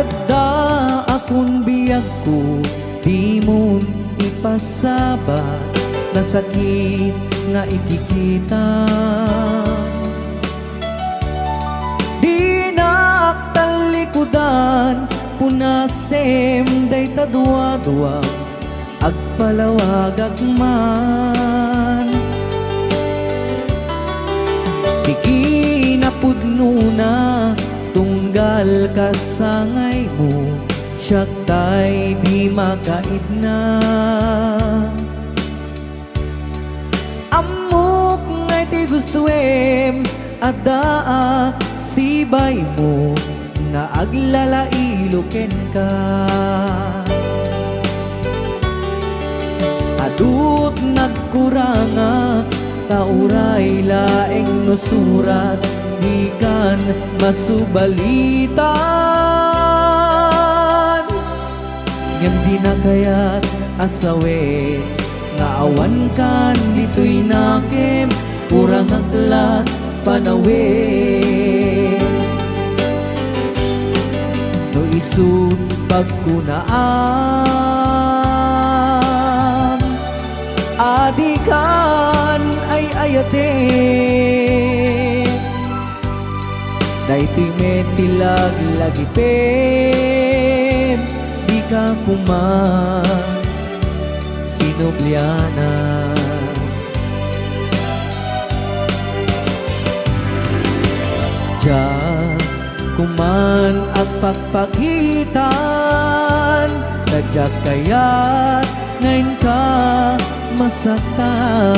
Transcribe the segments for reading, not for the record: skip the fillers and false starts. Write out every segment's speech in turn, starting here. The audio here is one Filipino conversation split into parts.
Adda akong biyag ko, di mo ipasabat na sakit nga ikikita. Di naktalikudan, punasem day tadwa-dwa, agpalawag agman. Ikinapudno na tunggal kasangay mo, siyak tay di makaidna. Amok ngay ti gustuem, adda sibay mo, nga aglalailuken ka. Adut nagkuranga, tauray laeng nusurat, di kan masubalitan. Ngem di na kaya't asawe, nga awan kan dito'y nakem, kurang aglat panawe. No isut pagkunaan, adikan ay ayate. Daytoy metilag lagipem, di ka kuman sinubliana. Diyan kuman at pagpakitan, nadyak kaya't ngayon ka masaktan.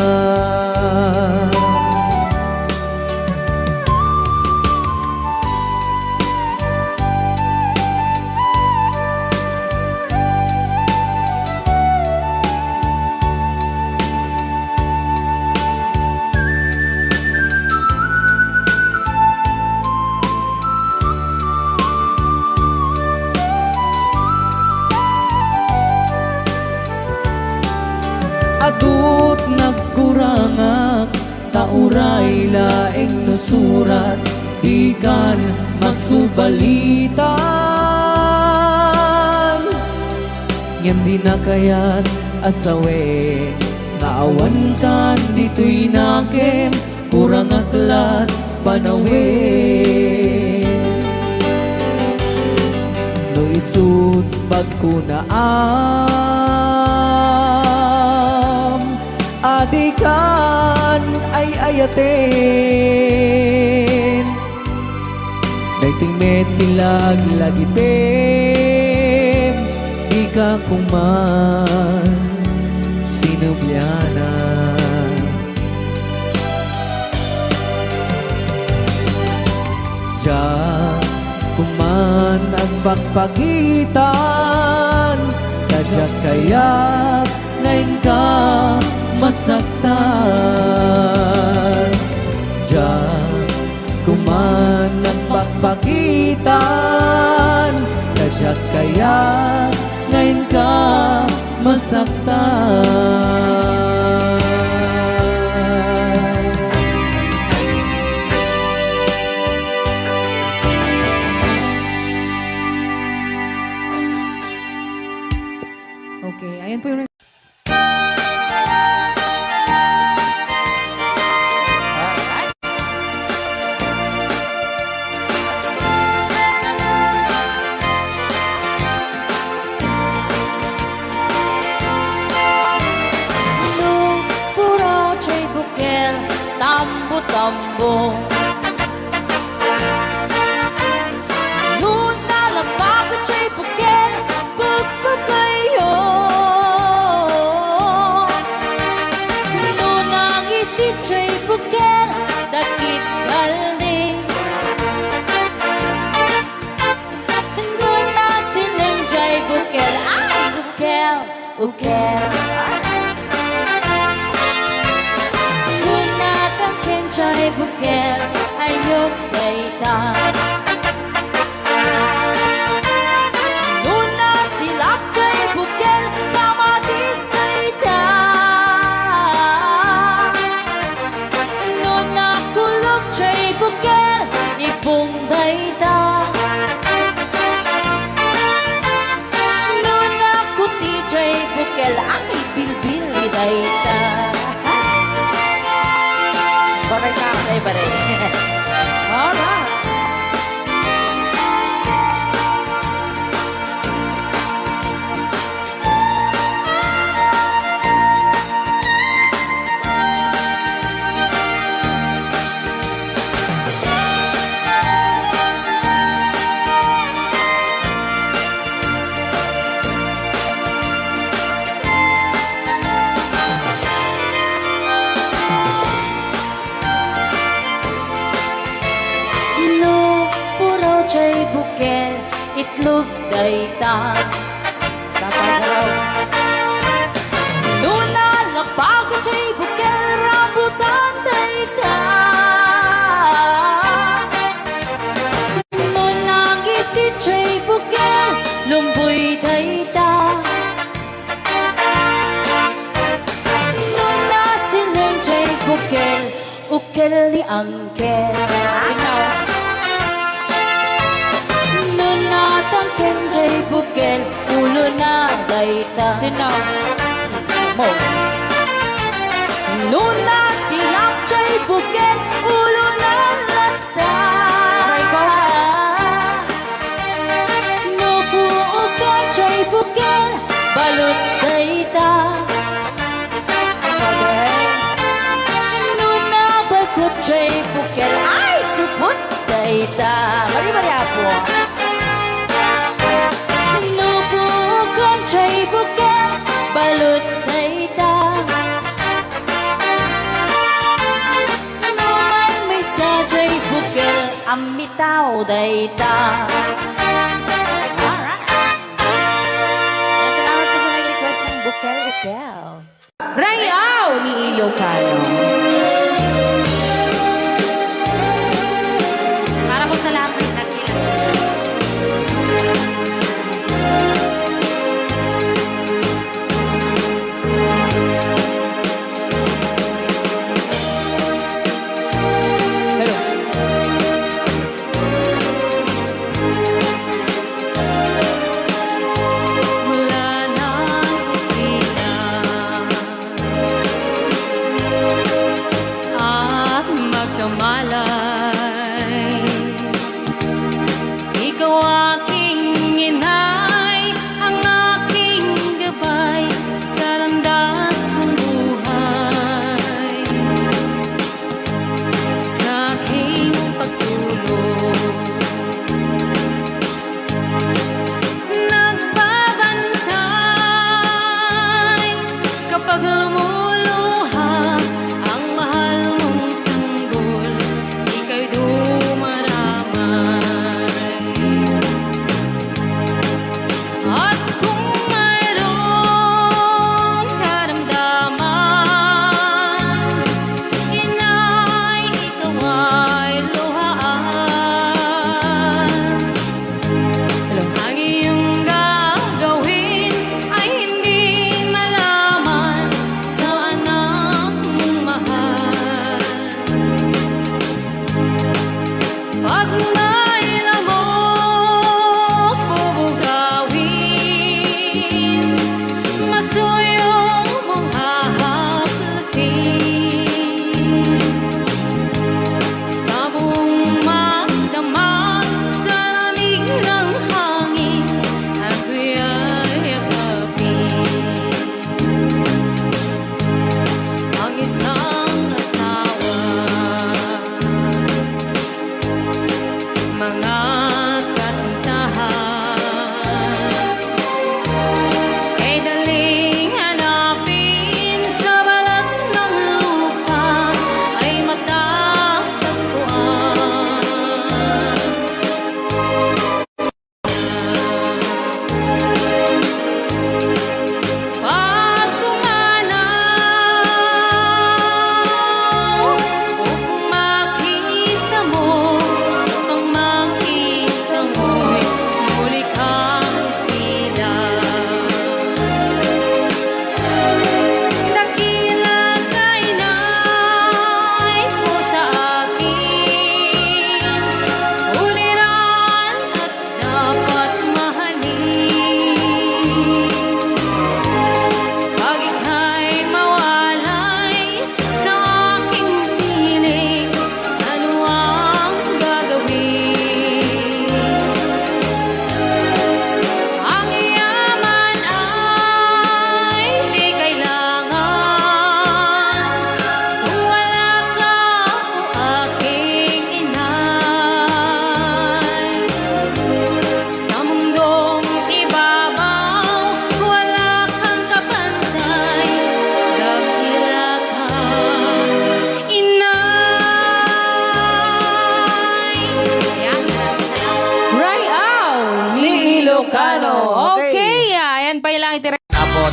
Adut nagkurangak, tauray laeng nusurat, di kan masubalitan. Ngem di na kaya't asawe, nga awan kan dito'y nakem, kurang aklat panawe. No isut pagkunaan, adikan ay ayaten. Daytoy metilag lagipem, di ka kuman sinubliana. Diyan kuman ang pagpagitan, nadyak kaya't ngayon ka masaktan. Diyan kuman ang pagpakitan, nadyak kaya't ngayon ka masaktan. Okay, ayan po yung tambo. Noon nalabago chay bukel, pagpagayo. Noon ang isit chay bukel, dakit galing. Noon na silang chay bukel, ay bukel, bukel. Chay bukel ayok dayta. Nuna silak chay bukel kamatis dayta. Nuna kulog chay bukel ipong dayta. itlog dayta. Tatagalaw. Nuna labago chay bukel rambutan dayta. Nuna gisit chay bukel lumboy dayta. Nuna silen chay bukel ukel li angkel. Nuna tangken chay bukel ulo na dayta. Sinaw. Mo. Nuna silap chay bukel ulo na lata. Aray ko. Nubuukan chay bukel balut dayta. Nuna bagut chay bukel ay supot dayta. Mari-mari ako. Nubuukan chay bukel balut dayta. Numan may sa chay bukel amitaw dayta. Salamat po sa nag-request ng bukel-ukel. Rayaw ni Ilocano. Para po sa lahat ng nagkilala. Mula nang isina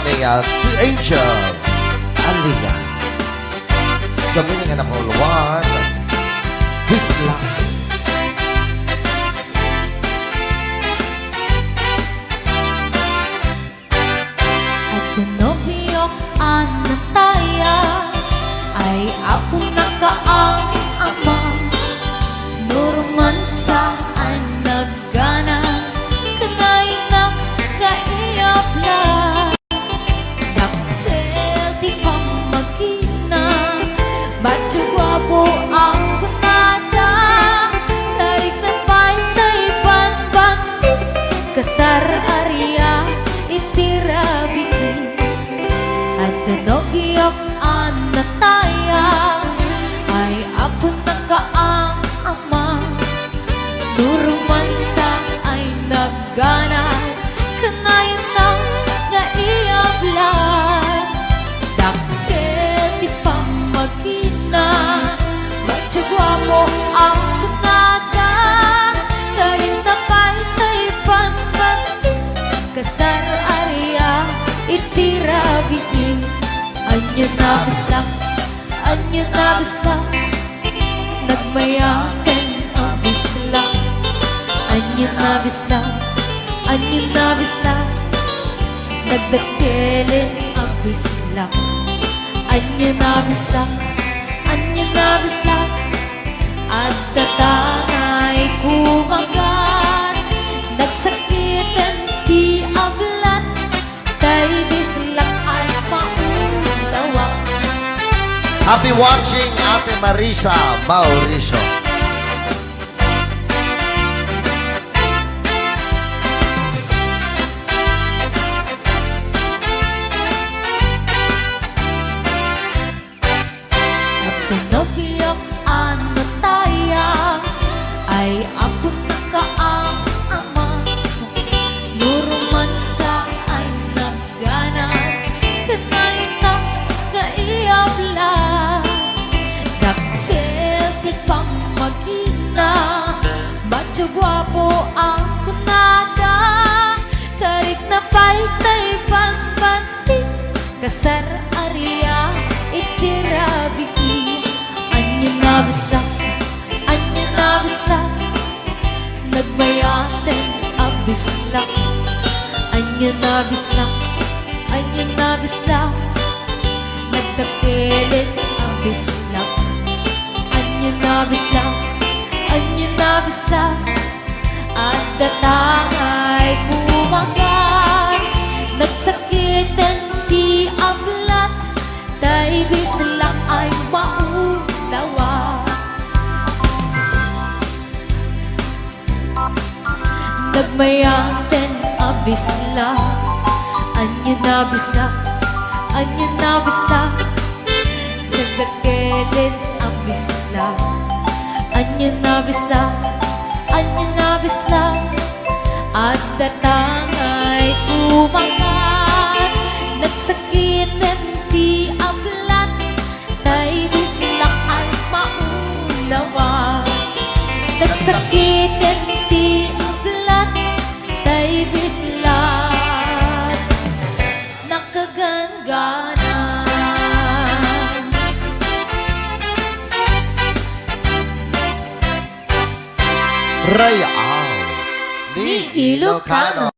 ni The Angel Alia. Sa meaning na number 1, This Love. Nobyo anataya ay ako nakaang ama Nurman saan nagganas kanay na kaiyapla Daktel di pa magina Badyo gwapo ang kunada Karik na pa'y banbanti Kasar Arya itirabi at nanogyok anataya ay apo nakaang ama Nurumansa ay nagganas kanayon na nga iablan Dakkel di pa magina Badyo gwapo ang kunada Karin na pa'y panbanti Kasar Arya itirabiin Anya na bislang Nagmayakan ang bislang Anya na bislang Nagdakelin ang bislang Anya na bislang At tatangay kumagat Nagsakitan di ablan Kay bislak ay maulawa Happy watching, Ate Marisa Mauricio. At tinobiyok anataya ay ako nakaang ama Nurumansa ay nagganas kanay na kaiyabla Dakkel di pa magina Badyo gwapo ang kunada Karik na pa'y banbanti Kasar Arya itirabiki Anya na bislang Nagmayaten abislang Anya na bislang Nagdakelin abislang Anya na bislang At datangay kumagat Nagsakitan di ablat Tay bislang ay maulawa Nagmayaten abislang Anya na bislang Nagdakelin ang bislang Anya na bislang At datangay kumagat Nagsakitan di ablat Tay bislang ay maulawa Nagsakitan di ablat Tay bislang Nakaganggana Real ni Ilocano.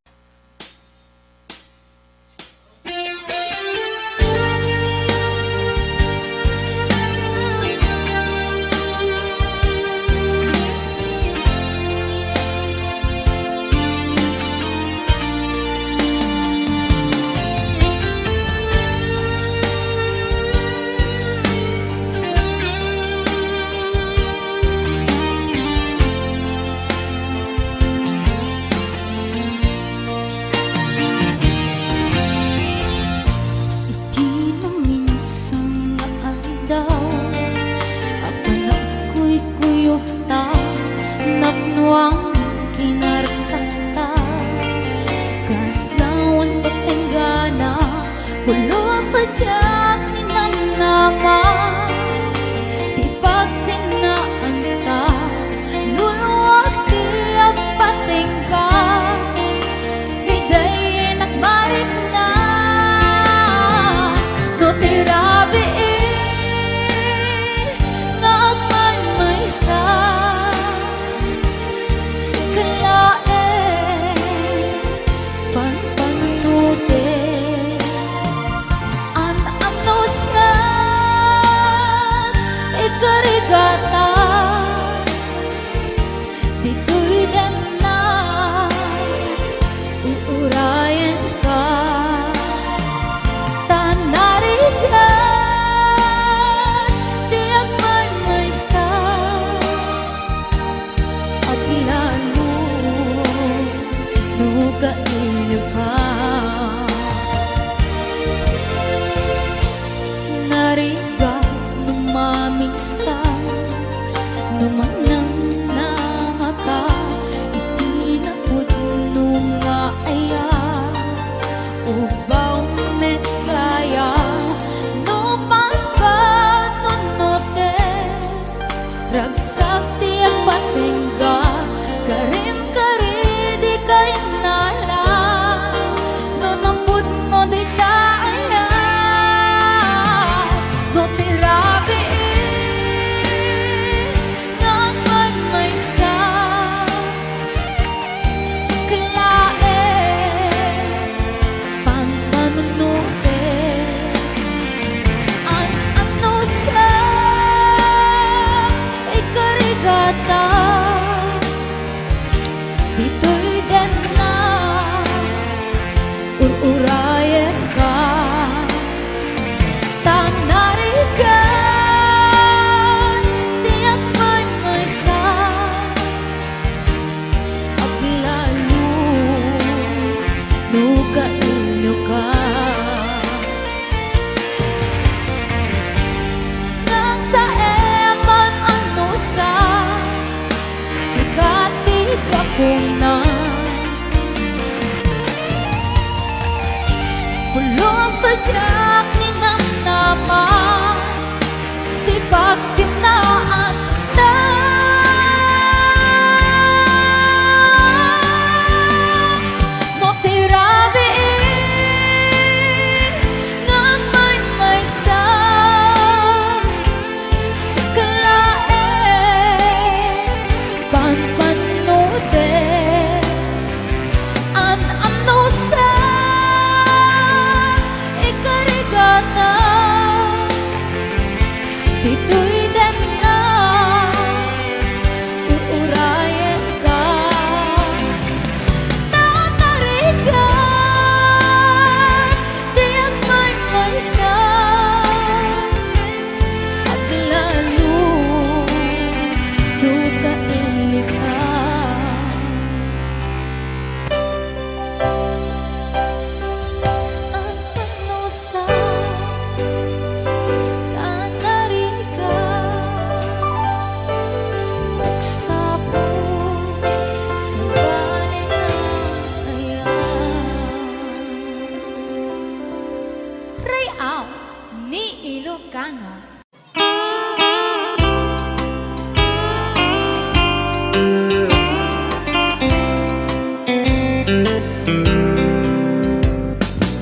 Ilocano.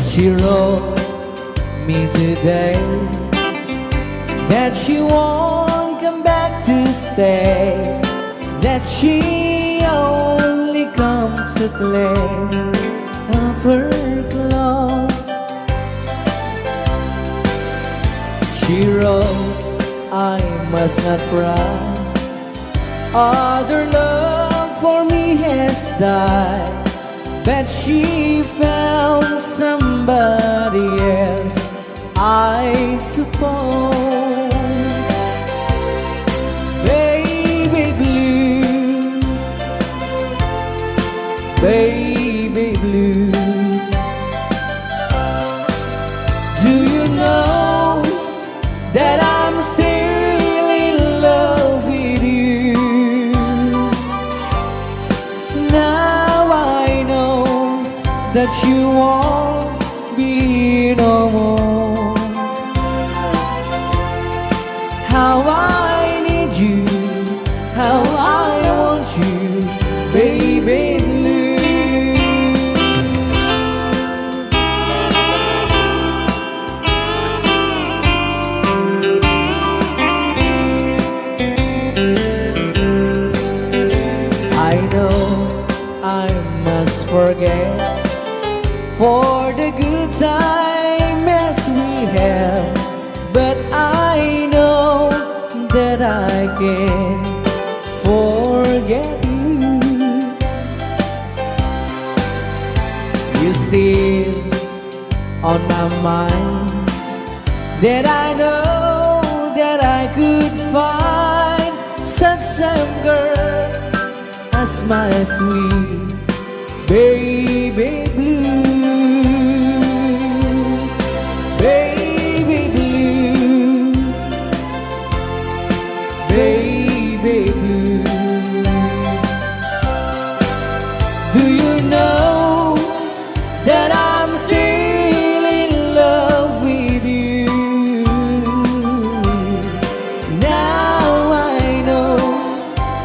She wrote me today that she won't come back to stay, that she only comes to claim of her clothes. She wrote, I must not cry, other love for me has died, that she found somebody else, I suppose. Baby blue, baby blue, do you know that I'm still in love with you? Now I know that you won't be no more. How I need you, how I want you, baby blue. I know I must forget for the good time as we have, but I know that I can forget you. You're still on my mind, that I know that I could find such a girl as my sweet baby blue, baby blue, baby blue. Do you know that I'm still in love with you? Now I know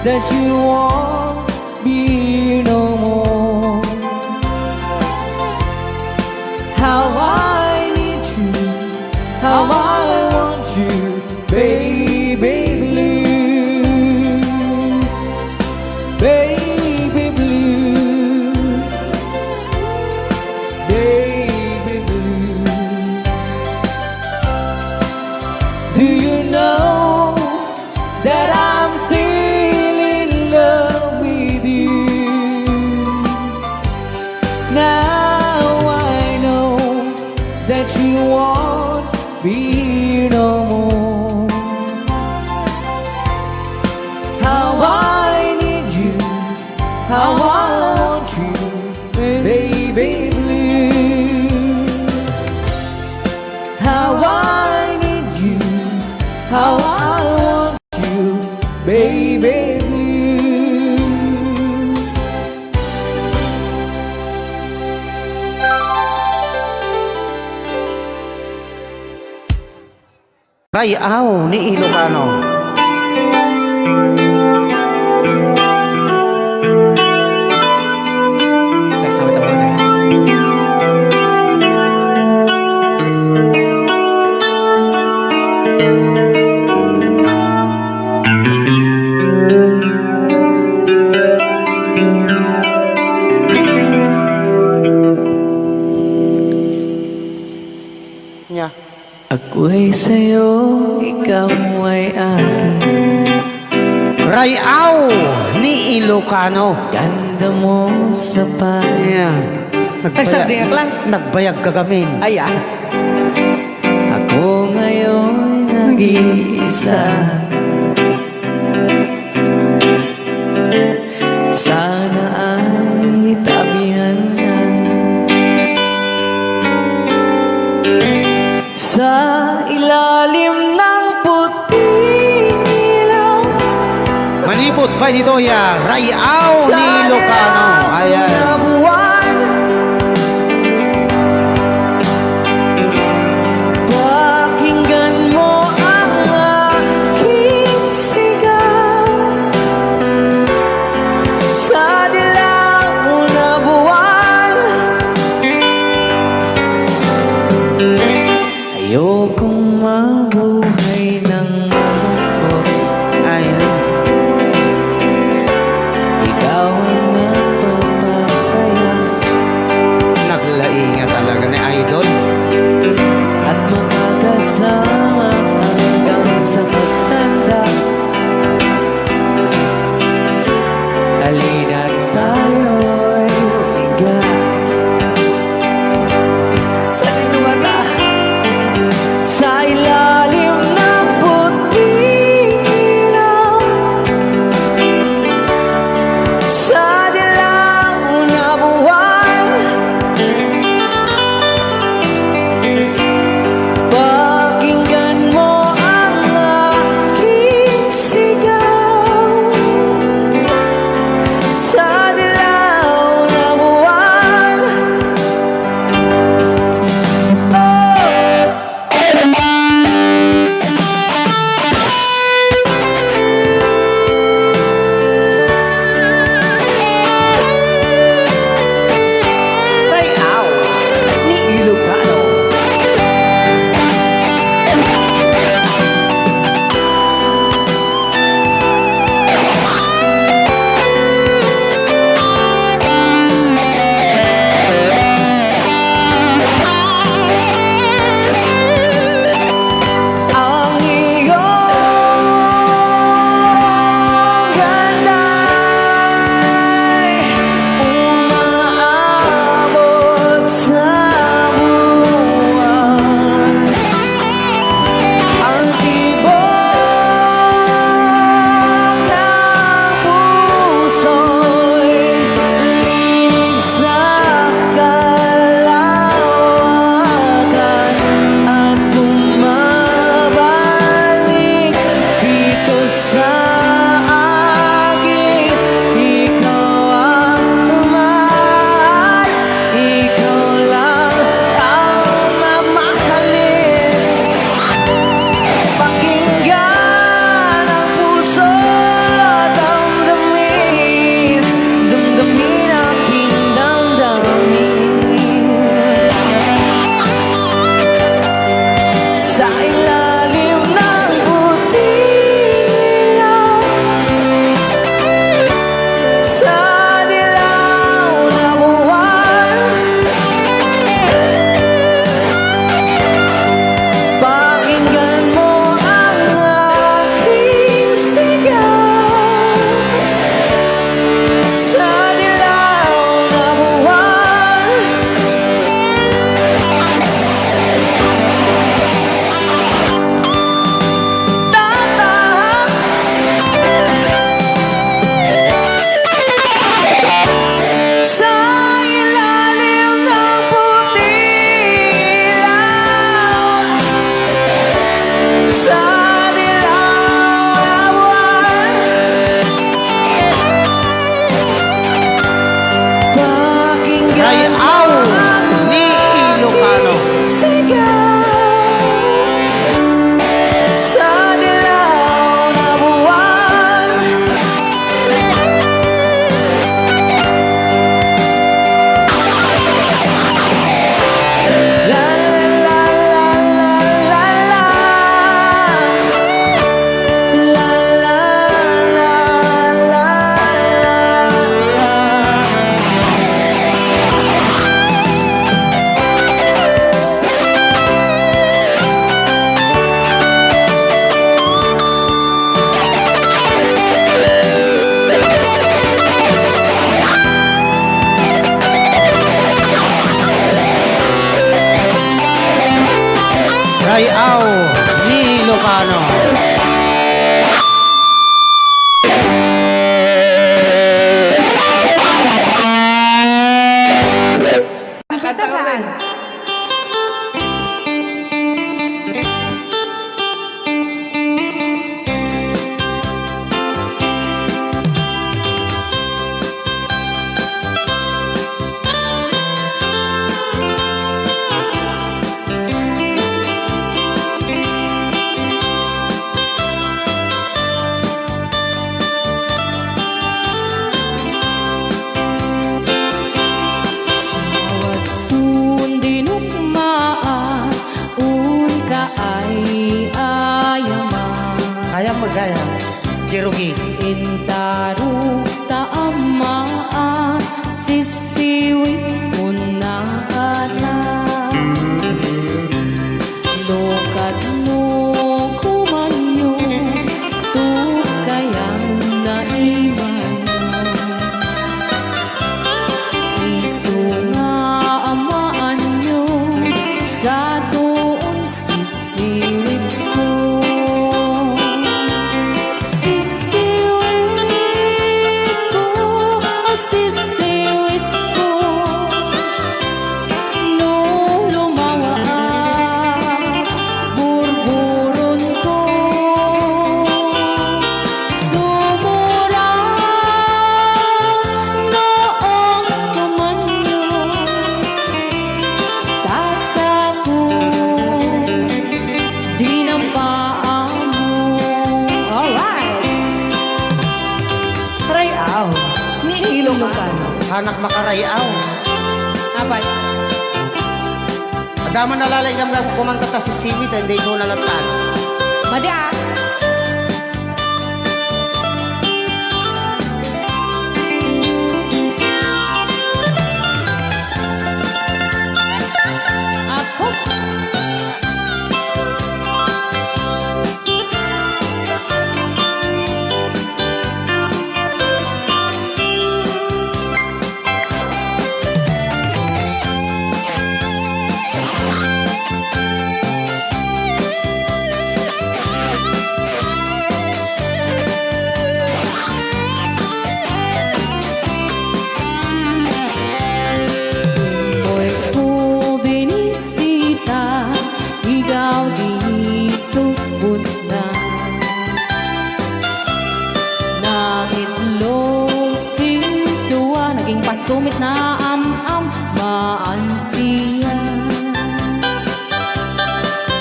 that you won't be no more. How I need you, how I want you, baby blue, baby blue, baby blue. Do you know that I'm still in love with you? Now I know that you won't be no more. How I need you, how I want you, baby blue. How I need you, how I want you, baby blue. Rayaw ni Ilocano. Sagsawit ang mga niya. Ako'y sa'yo, ikaw ay akin. Rayaw ni Ilocano. Ganda mo sa Yeah. Nagsagdiak lang. Nagbayag ka gamin. Ay, ako ngayon nag-iisa. Sana ay tabihan na sa ilalim ng puting ilaw. Manipot pa dito ya. Rayaw ni Ilocano. Ayan. Pakinggan mo dagat sa tinungata sa ilalim ng puting ilaw sa dilaw na buwan pakinggan mo ang aking sigaw sa dilaw na buwan. Rayaw ni Ilocano. Ang iyong ganda'y umaabot sa buwan. Ang tibok ng puso'y linig sa kalawakan at bumabalik dito sa akin. Ikaw ang mahal, ikaw lang ang mamahalin. Pakinggan ang puso, damdamin, damdamin aking damdamin. Sa ilalim ng puting ilaw, sa dilaw na buwan, pakinggan mo ang aking sigaw sa dilaw na buwan. Tatahak sa ilalim ng puting ilaw, sa dilaw na buwan. Pakinggan Rayaw mo ang ni Ilocano. sigaw sa dilaw na buwan. La la la la la la. La la la la Rayaw ni Ilocano. Kanta saan? Kaya magaya. Jerugi. Intaruk taamaan sisiwit mo na ala. Lokat mo kumanyo tukayang naimay. Isu anak makarayaw. Apat. Adaman nalalay kang kumanta ta si Simit, hindi so nalatan. Madi ah. Apo. Mo'y bubinisita, ikaw di subot na. Nangitlog sintuwa, naging pastumit na am-am, maansiya.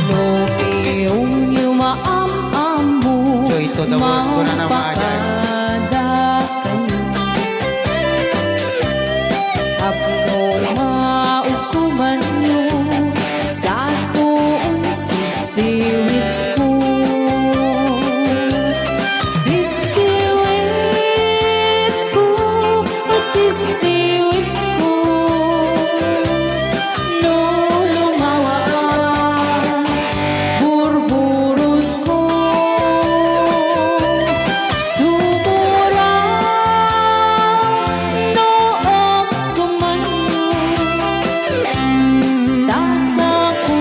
No piyong yumaam-am mo, Joy to the world ko na naman, Aday. mapakada kayo. Apno maukuman nyo sa tuong sisiwit ko. Sisiwit ko, sisiwit ko. No lumawa ang burburot ko. Sumura noong kumanyo. Tasa ko,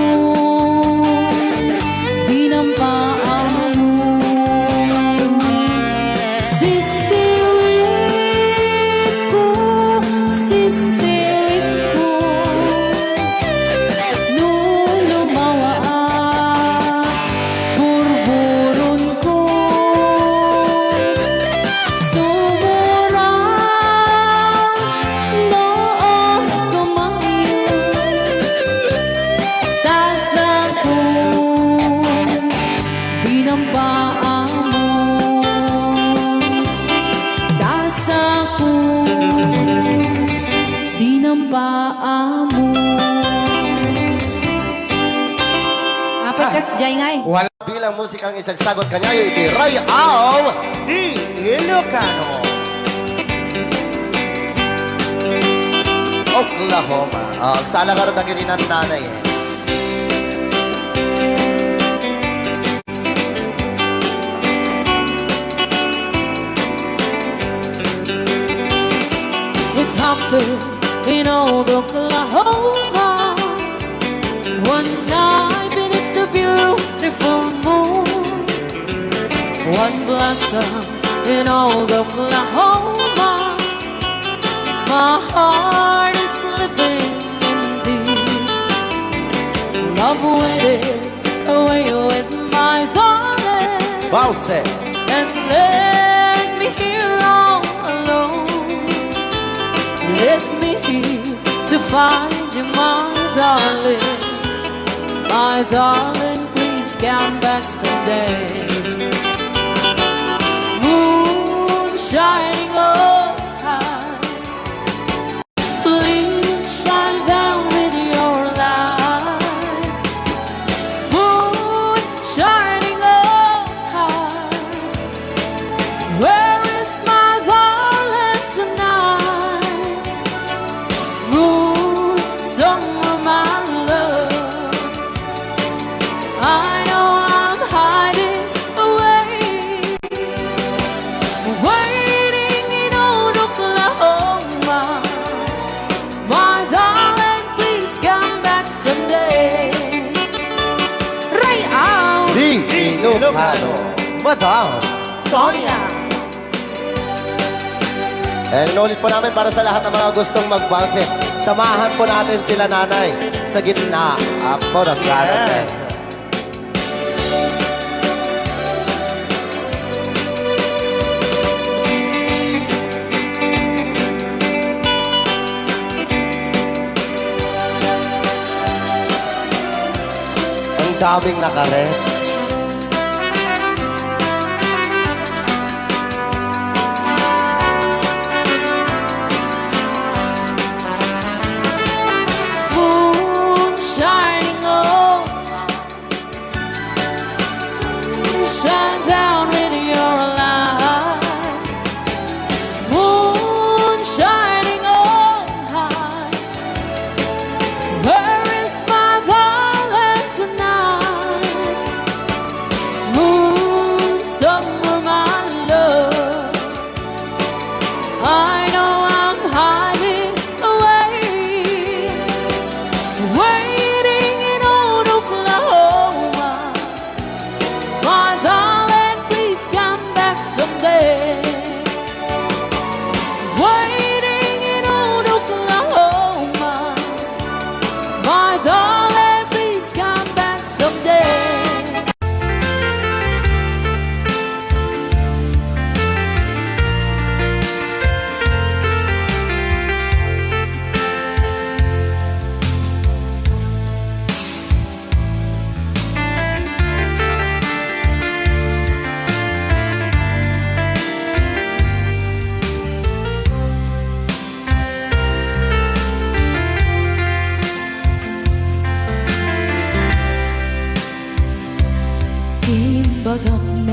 dinampaan mo. Sisiwit ko, sisiwit ko. No lumawa ang burburon ko. Sumura noong kumanyo. Tasa ko, dinampaan mo. Tasa ko, dinampaan mo. Apat kas jay ngay. Wala Bilang musikang isagsagot kanya, iti Rayaw ni Ilocano. Oklahoma. Sala ka rin na kininan nanay. It happened in old Oklahoma. One night beneath the beautiful moon. One blossom in old Oklahoma. My heart is living in thee. Love waited away with my darling. Bounce it. And let me here all alone. Let me here to find you, my darling. My darling, please come back someday. Moon shining oh high, please shine down with your light. Moon shining oh high, where is my darling tonight? Moon, song of my love, I know I'm hiding away, waiting in old Oklahoma. My darling, please come back someday. Rayaw! Di Ilocano. Madam. Sonia! Inulit po namin para sa lahat ng mga gustong magbalse. Samahan po natin sila nanay sa gitna. Apo ng ganas. Ang daming nakaret.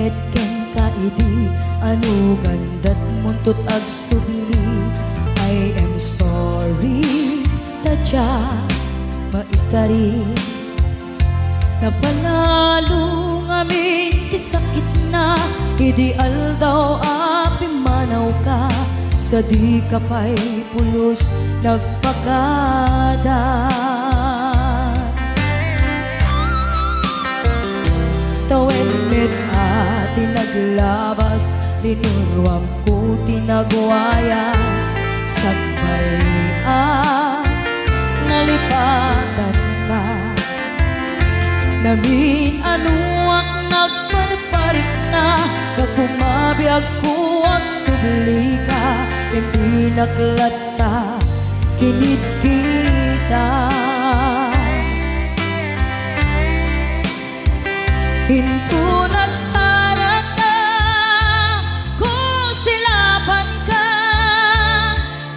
ket ken ka idi anu gandat muntut ag subli. I am sorry tadya maikari napanalo ngamin ti sakit na ideal daw api manaw ka sa di ka pa'y pulos nagpakada. Tawen met ati naglabas tinuruam ko tinagwayas sagbay nalipatan ka namin ano ang nagparparik na nagpumabiyag ko ang subli ka hindi naklata kinit kita. Hinto nagsarap na kung silaban ka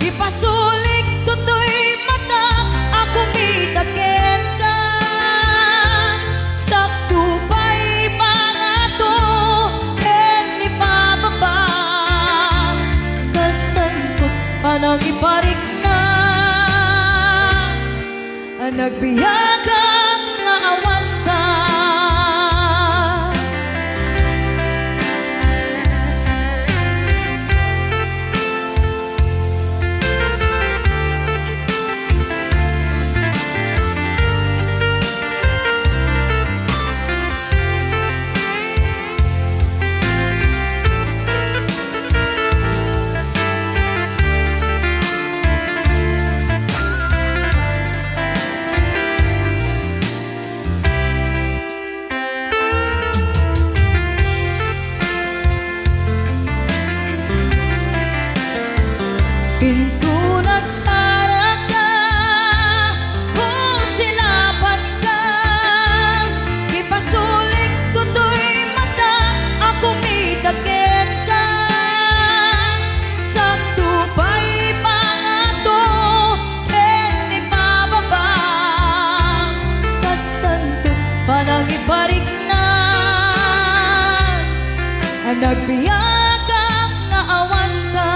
ipasulik tutoy mata ako mitakin ka sakto pa'y mga to and ipababa kastantot panang iparik na nagbiyagang naawan ka. Pinto nagsara ka kung silaban ka ipasulik tutoy mata ako mitakin ka sakto pa'y pangato ken ipababa kastanto panang iparik na nagbiyagang naawan ka.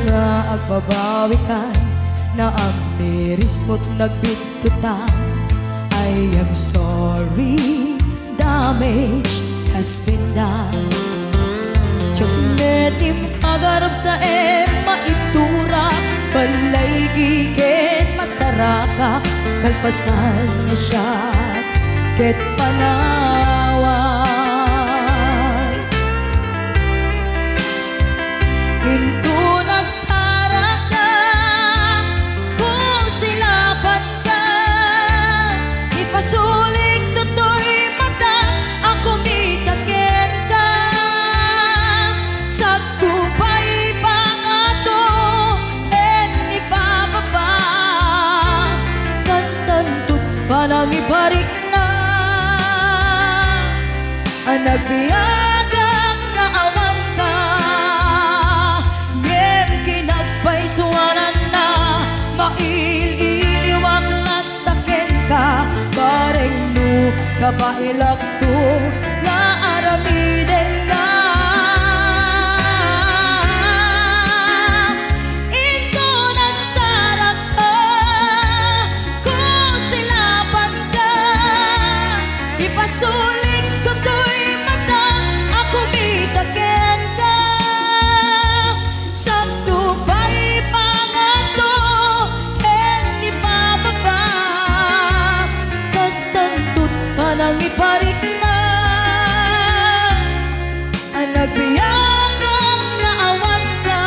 Nga agbabawi ka na ang miris mo't nagbitutan. I am sorry, damage has been done. Tiyagnetim agarap sa maitura balay gigit masaraka kalpasan niya siya ket panawan. Hinto nagsara ka kung silaban ka ipasulik tutoy mata ako mitakin ka sakto pa'y pangato ken ipababa kastantot panang iparik na nagbiyagang naawan ka. Suwanan na maililiwag latakin ka bareng no kapailak to nga aramiden ka. Ito nagsarak ka kung silaban ka ipasulik tutoy mata ako mitakin ka sakto pa'y panang iparik na nagbiyagang naawan ka.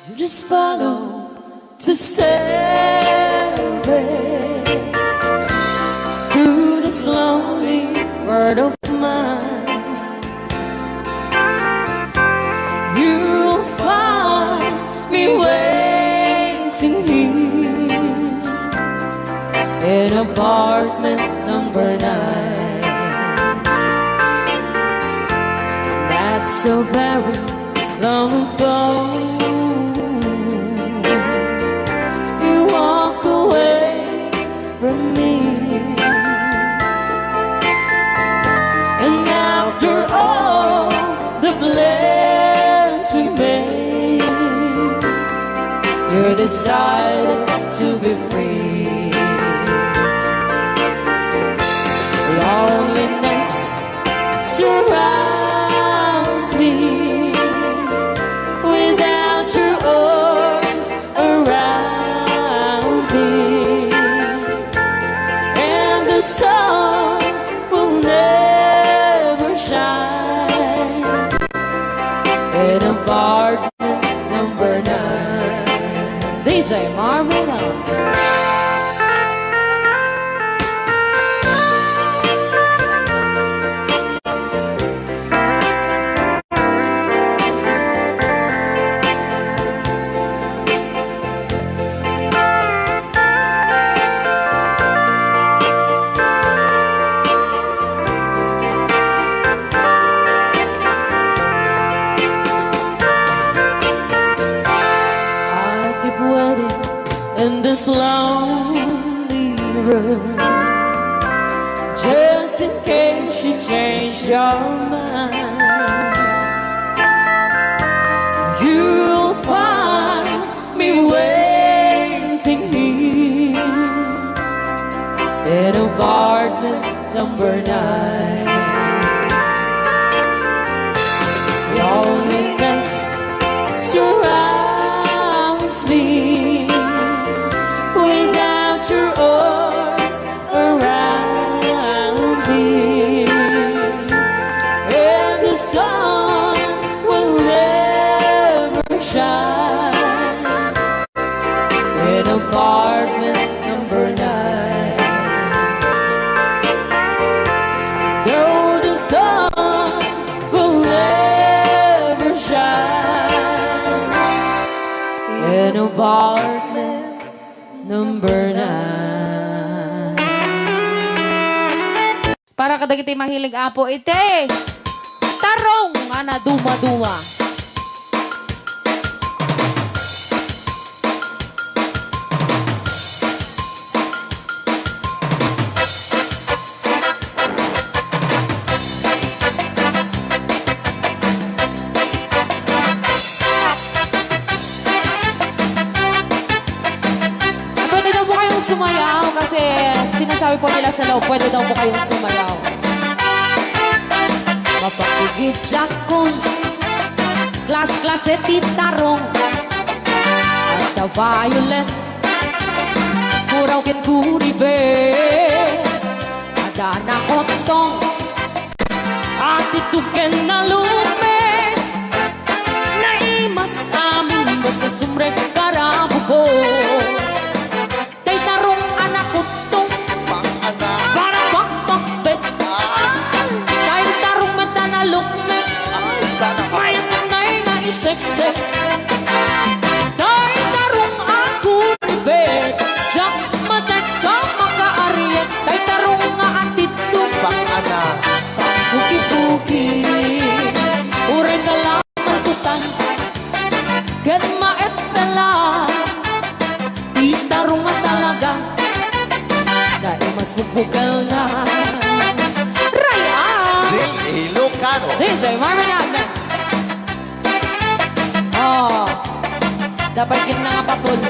You just follow the stairway through this lonely world of mine. You'll find me waiting apartment number 9. That's so very long ago. You walk away from me, and after all the plans we made, you decided to be free. Loneliness surrounds me without your arms around me, and the sun will never shine in apartment number 9. DJ Marvin. In this lonely room, just in case you change your mind, you'll find me waiting here in apartment number 9. Loneliness surrounds me without your arms around me, and the sun will never shine in apartment number 9. No, the sun will never shine in apartment number 9. Para kadagiti mahilig apo ite. Tarong ana duma-duma. Sumayaw kasi sinasabi po nila sa loob, pwede daw po kayong sumayaw. Mapakigit jakon, klas-klase titarong, at the violet, kuraw kin kuribe, ada na kotong, at ituken na lume, naimas amin, basta sumrek karabo ko. Para bakbakbet kahit tarong meta na lukmet mayat na nga iseksek kahit tarong ako ribet jak matek ka makaariet kahit tarong nga atito puki-puki uray ka lang tutan get maet pala di tarong nga talaga dahil mas bukbukal na Raya Ilocano. DJ Marvin Agna. Oh, dapat yun na nga papul na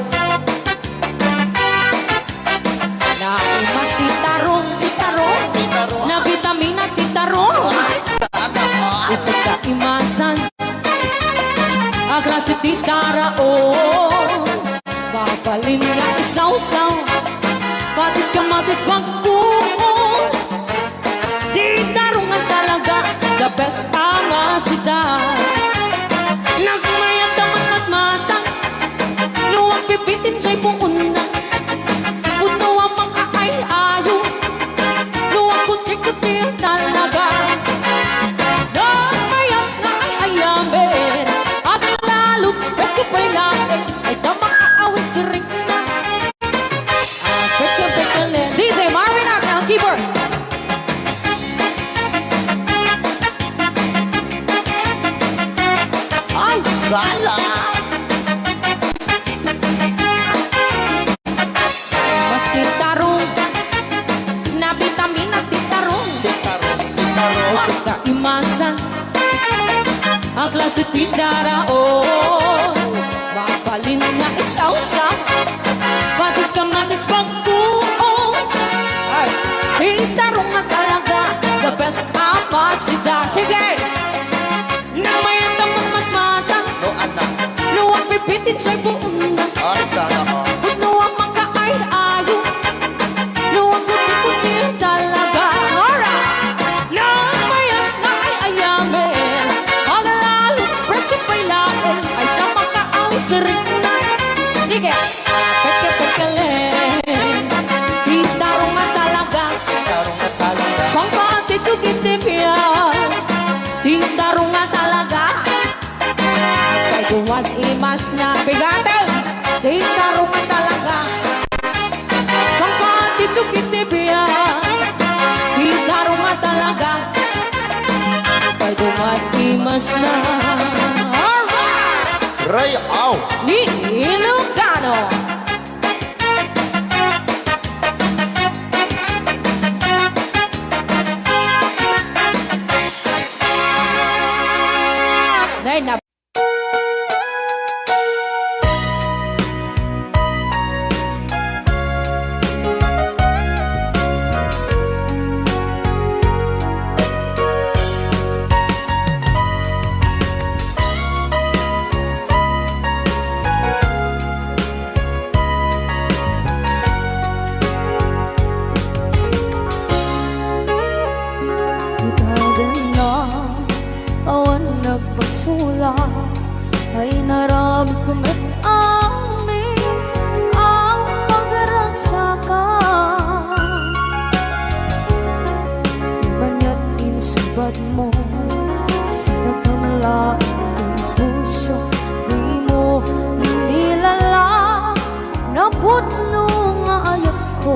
imas titarong na vitamina titarong usap ka imasan ang klase titara papalin nga isaw-saw Matis ka matis wagkong di tarungan talaga the best ang asita nagmayat ang matmatang luwag pipitin siya'y puuna puno ang makakay-ayo luwag kuti-kuti talaga nagmayat na ayamin at lalo't besto pa'y langit ay damak aawis rin na DJ Marvin Agna. Sala! Mas titarong na vitamina titarong Titaro, titaro. Sa kaimasan ang klase tindara oh Mapalin na isaw-sa Patis ka matis pagbuo Ay, titarong na talaga The best apasida Sige! Nang mayat ang mas mata No, anak. Luwag pipitit siya'y buong na Ay, sana ko. Luwag magkakain-ayo Luwag kuti-kuti talaga Alright! Nang mayat na ay ayamin Magalalo, presto pa'y laon Ay tamang kaawsirin na Sige! Peke-pekelin Titarong na talaga Tarong na talaga. Pangpatitugitipyan Titarong na talaga Kay tuwad imas na bigatin Titarong na talaga Pangpatitugitipyan Titarong na talaga Kay tuwad imas na Alright! Ray, aw! Ni Ilocano Dahil na Itagan na awan nagpasula ay naramit ko met amin ang pagragsakan Banya't insubad mo sinakamala ang puso di mo nilala naputno nga ayat ko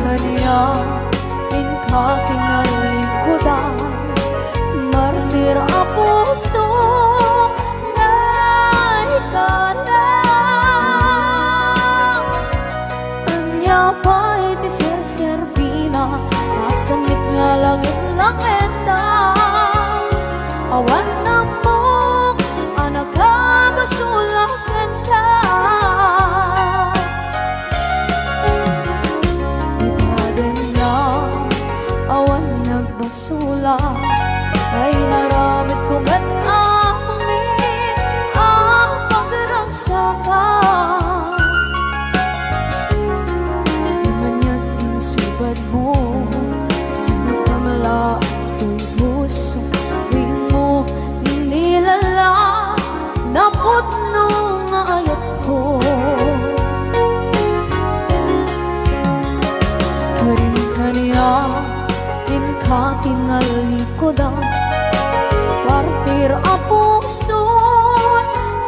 Kanya inka kinalikudan martir a puso na ikalang Kanya pa'y tisir-serbina nasamit nga langit lang enda awan na mo anak ka masulang enda Basula ay naramit ko ba't amin ang pagragsakan Di man yan insubad mo sinakamala ito'y puso di mo inilala naputno nga ayat ko Karin-kanya katinalikodan partir a puso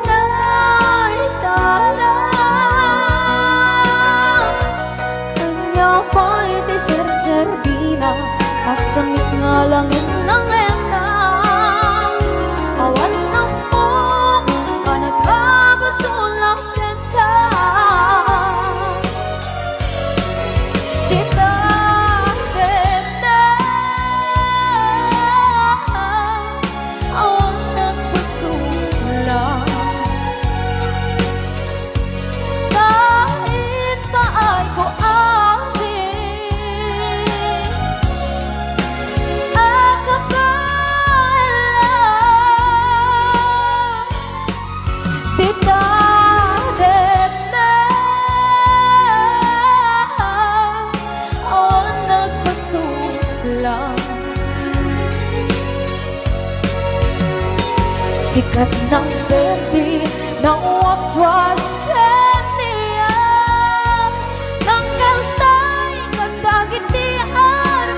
na ikalang Kanya pa'y tisir-serbina asamit nga langit lang enda awan na mo ka nagkabasulang enda Dita Sikat ng berde ng waswas kaniya Tanggal tayo katagitian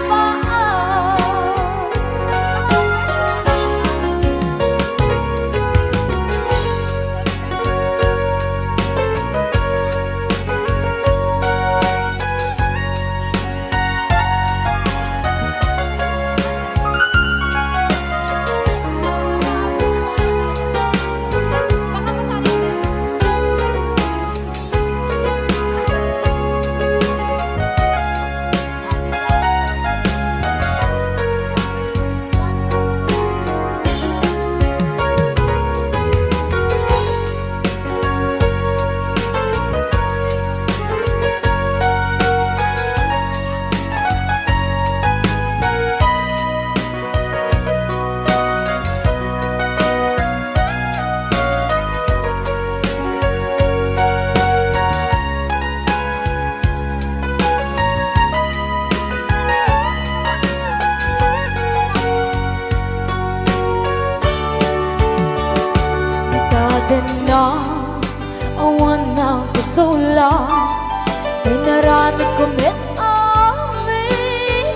Rani kumit amin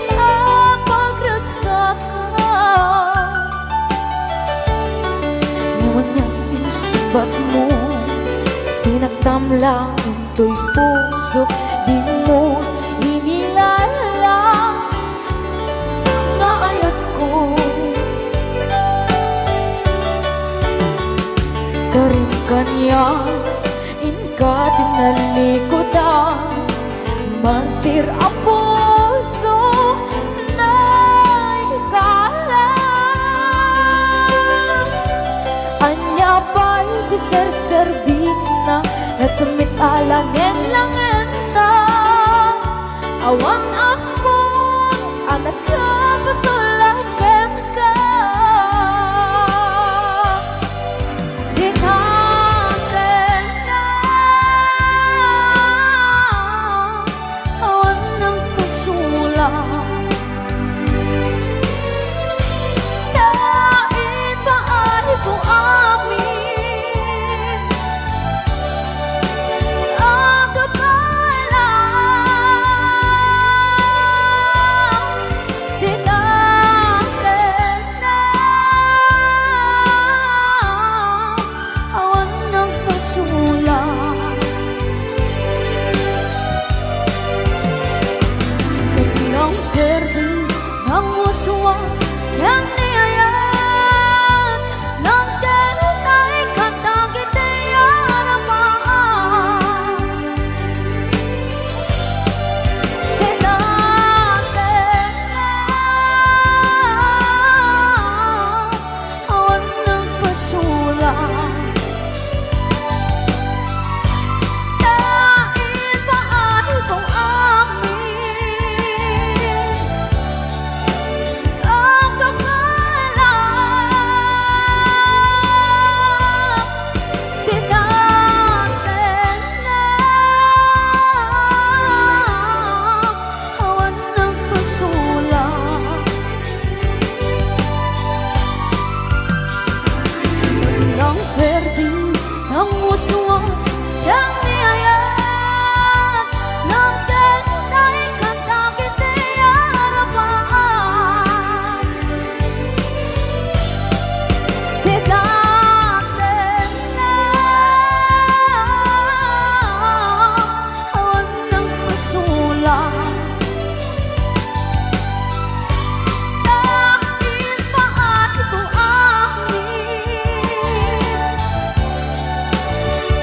pagregsakan. Ngayon niyang insubat mo, sinagdam lang into'y puso, di mo inilala nga ayat ko. Karin kanya inka tinalikodan, mantir ang puso na hikala. Anya ba'y di serserbihin na nasumit alangin langin na awan ako anak ka pasulakan ka. Di natin na awan ng pasulat. Dahil ba ay po amin ang kapala. Di natin na awan ng pasulat. Sikat ng berde ng waswas yang niyayan ng darat ay katagit ay harapan. Di natin na awan ng pasulat. Dahil ba ay kung amin ang kapala. Di natin na awan ng pasulat. Silang berde ng waswas yang niyayan ng darat ay katagit ay harapan. Di natin na awan ng pasulat. Dahil ba ay kung amin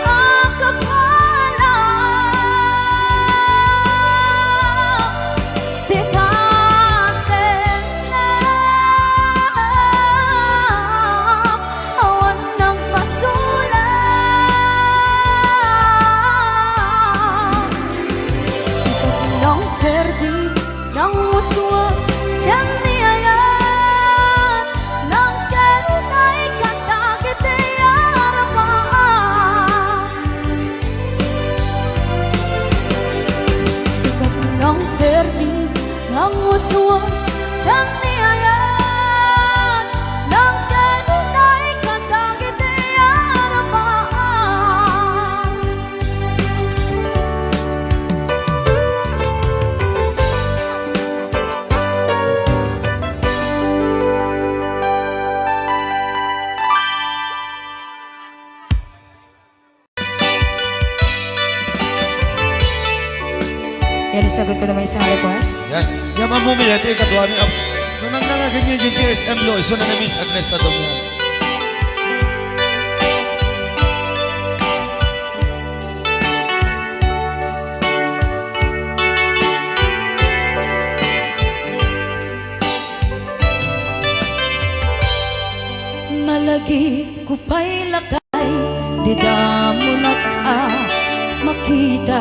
ang kapala. Di natin na awan ng pasulat. Sikat ng berde ng waswas yang niyayan ng darat ay katagit ay harapan. Sikat ng berde ng waswas yang niyayan ng darat ay katagit ay harapan. Yan, isagot ko naman isang request. Yan. Yan mamumili. Ito yung katuwa niya. Nung nangangagan niyo yung GSM lo, iso na na-miss Agnes sa domo. Malagi ko pa'y lakay, di damo makita.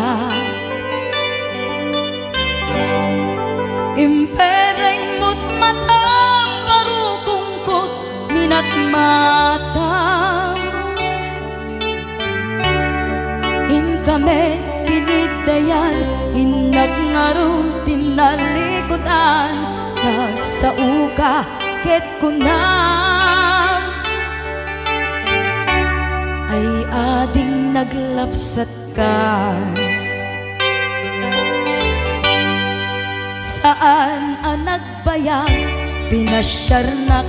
Impereng mo't matang marukungkot minat matang. In kami tinigdayan, inag ngaro tinalikodan, nagsauka ket kunam. Ay ading naglapsat ka. Saan ang nagbayag pinasyarnak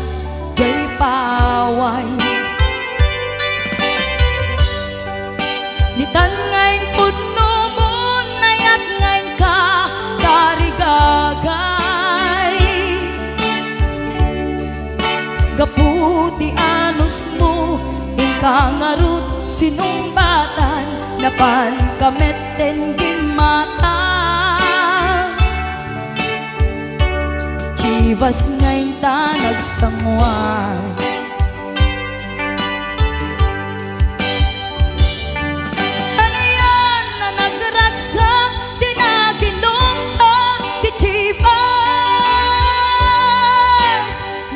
jay paway nitan ngayon pudno mo nayat ngayon ka tarigagay gaputi anus mo ingkangarut sinumbatan napan kameten gimata chivas ngayon ta nagsangway ano yan na nagragsak tinaginom ta di chivas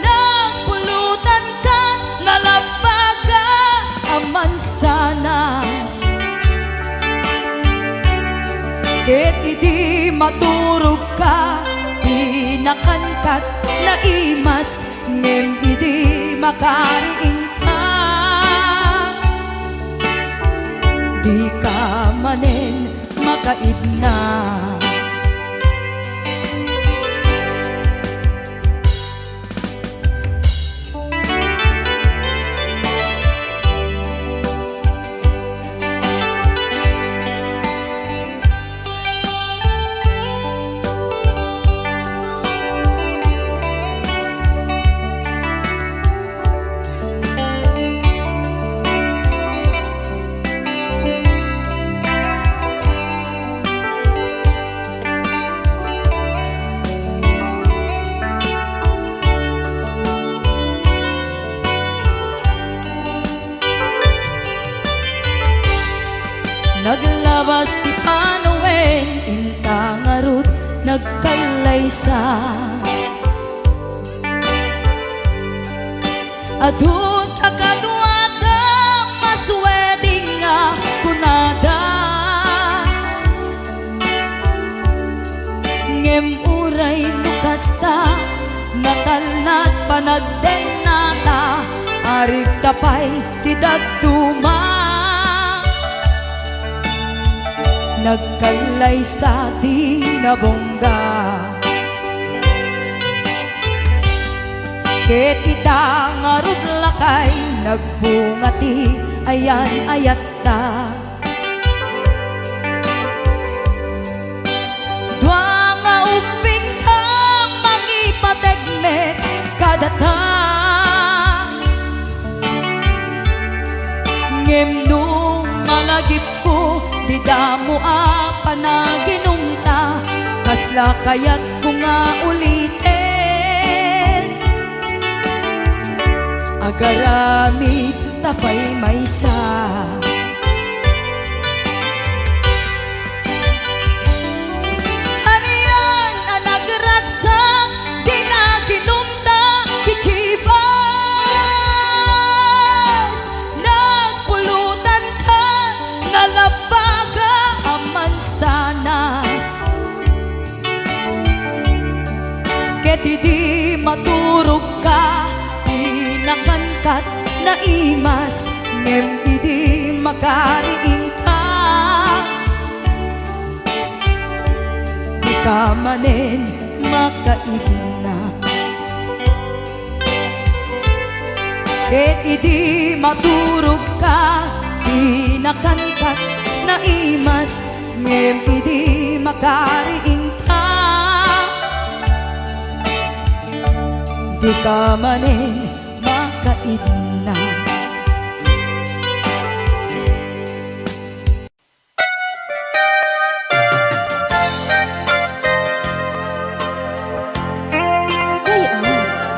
nagpulutan ka nalabaga ang mansanas ket idi maturog ka nakankat na imas ngem idi makariing ka di ka manen makaidna naglabas ti panuwen intangarut nagkalaysa adun akaduada masweding nga kunada ngem uray nukasta natalnat panagden nata arig tapay ti dagduma nagkalay sa di nabongga ket ita ngarud lakay nagbungati ayan ayat ta dua nga upin ka mangipategmet kadata ngem nung malagip ko di damo a panaginumta kasla kayat ko nga ulitin agaramid tapay maysa ano yan ang nagragsak di naginumta di chivas nagpulutan ka nalabaga ang mansanas ket idi maturog ka di nakankat na imas ngem idi makariing ka di ka manen makaidna ket idi maturog ka di nakankat na imas ngem idi makariing ka di ka manen makaidna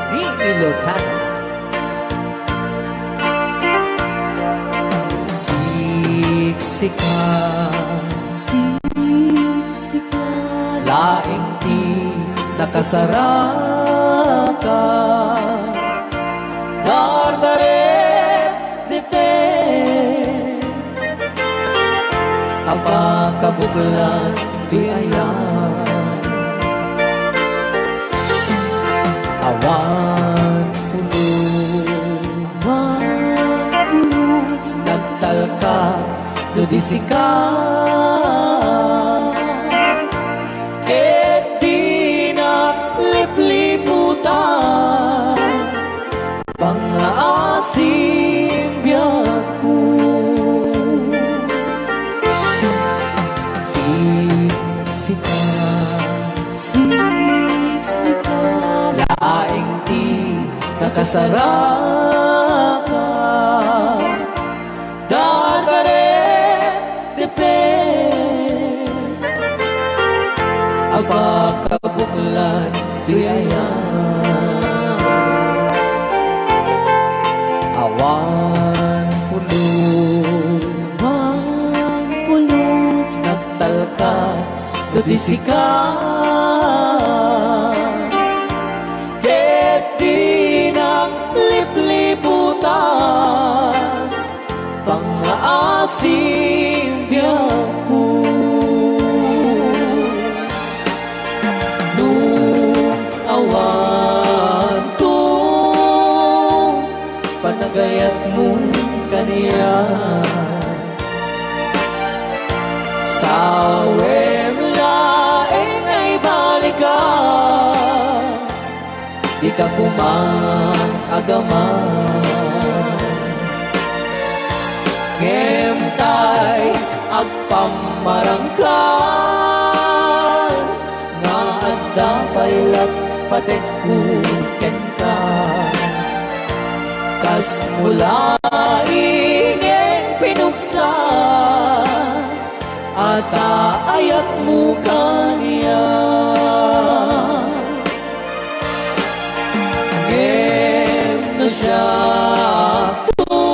Ni Ilocan Siksika laing ti nakasaraka dardaret dite abakabuklan ti ayan awan pulos nagtalka dudisika ket di siksikan. Laing di nakasaraka. Dadare tepe apakabuklan tuyaya. Awan pulos nagtalka dudisika. Ket di na lipliputan pangaasim biyaku. Nung awan to panagayat mo kaniya. Sawem laeng ay balikas, di ka kumang agaman. Ngemtay agpamarangkan, nga adda pailat patekuten ka. Kas mula ingeng pinuksa, ata ayat mo kaniya. Ngem na siya to,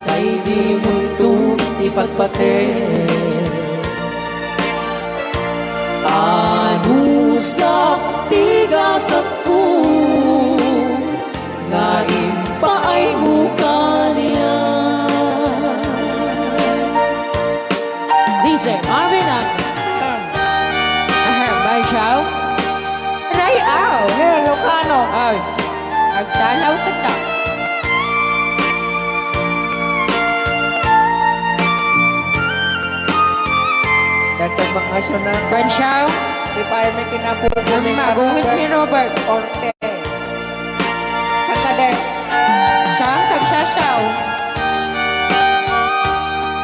tay di mo to ipagpate. Anusak tigasat ko, nga impaay mo kaniya. DJ Marvin at Bay Chow Ray Au Ilocano. Ay, agtalaw ka ta. Dagdag mga na Bay Chow, di pa may kinapupunin magungit ni Robert. Orte. Kakadek. Siyang tagsasaw.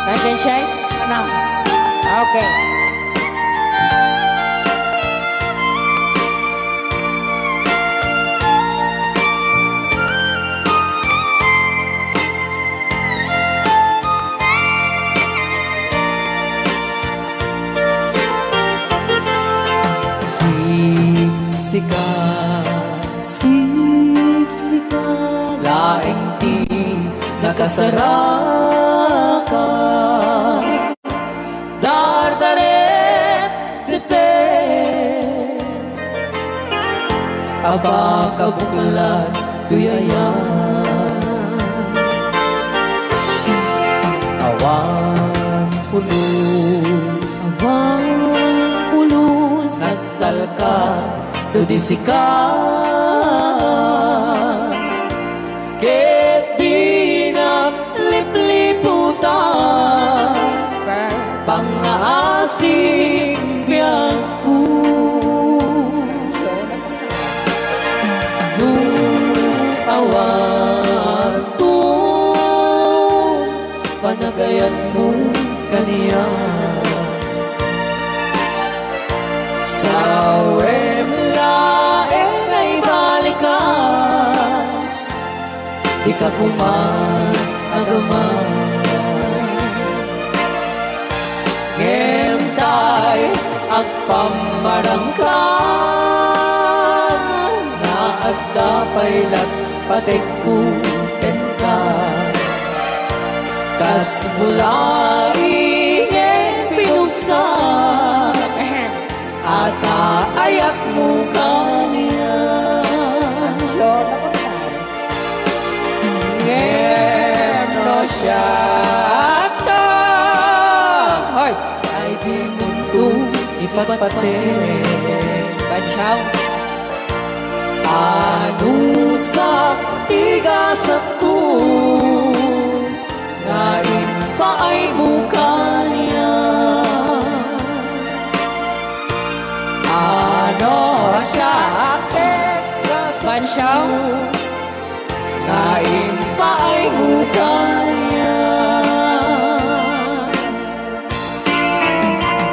Nasaan siya? Ano? Okay. Siksikan, laing di nakasaraka. Dardaret tepe apakabuklan tuyaya. Awan pulos nagtalka dudisika. Ket di na lipliputan pangaasim biyaku. Nung awan to panagayan mo kaniya. Sawem laeng ay balikas, di ka kumang agaman. Ngemtay agpamarangkan, nga adda pailat patekuten ka. Kas mula ingeng pinuksa, ata ayat mo kaniya. Ngem no siya to, hoy, ay di mundo ipatpate. Bansaw. Anusak tigasat ko, nga impaay mo kaniya. Ano siya Bansaw. na impaay mo kaniya.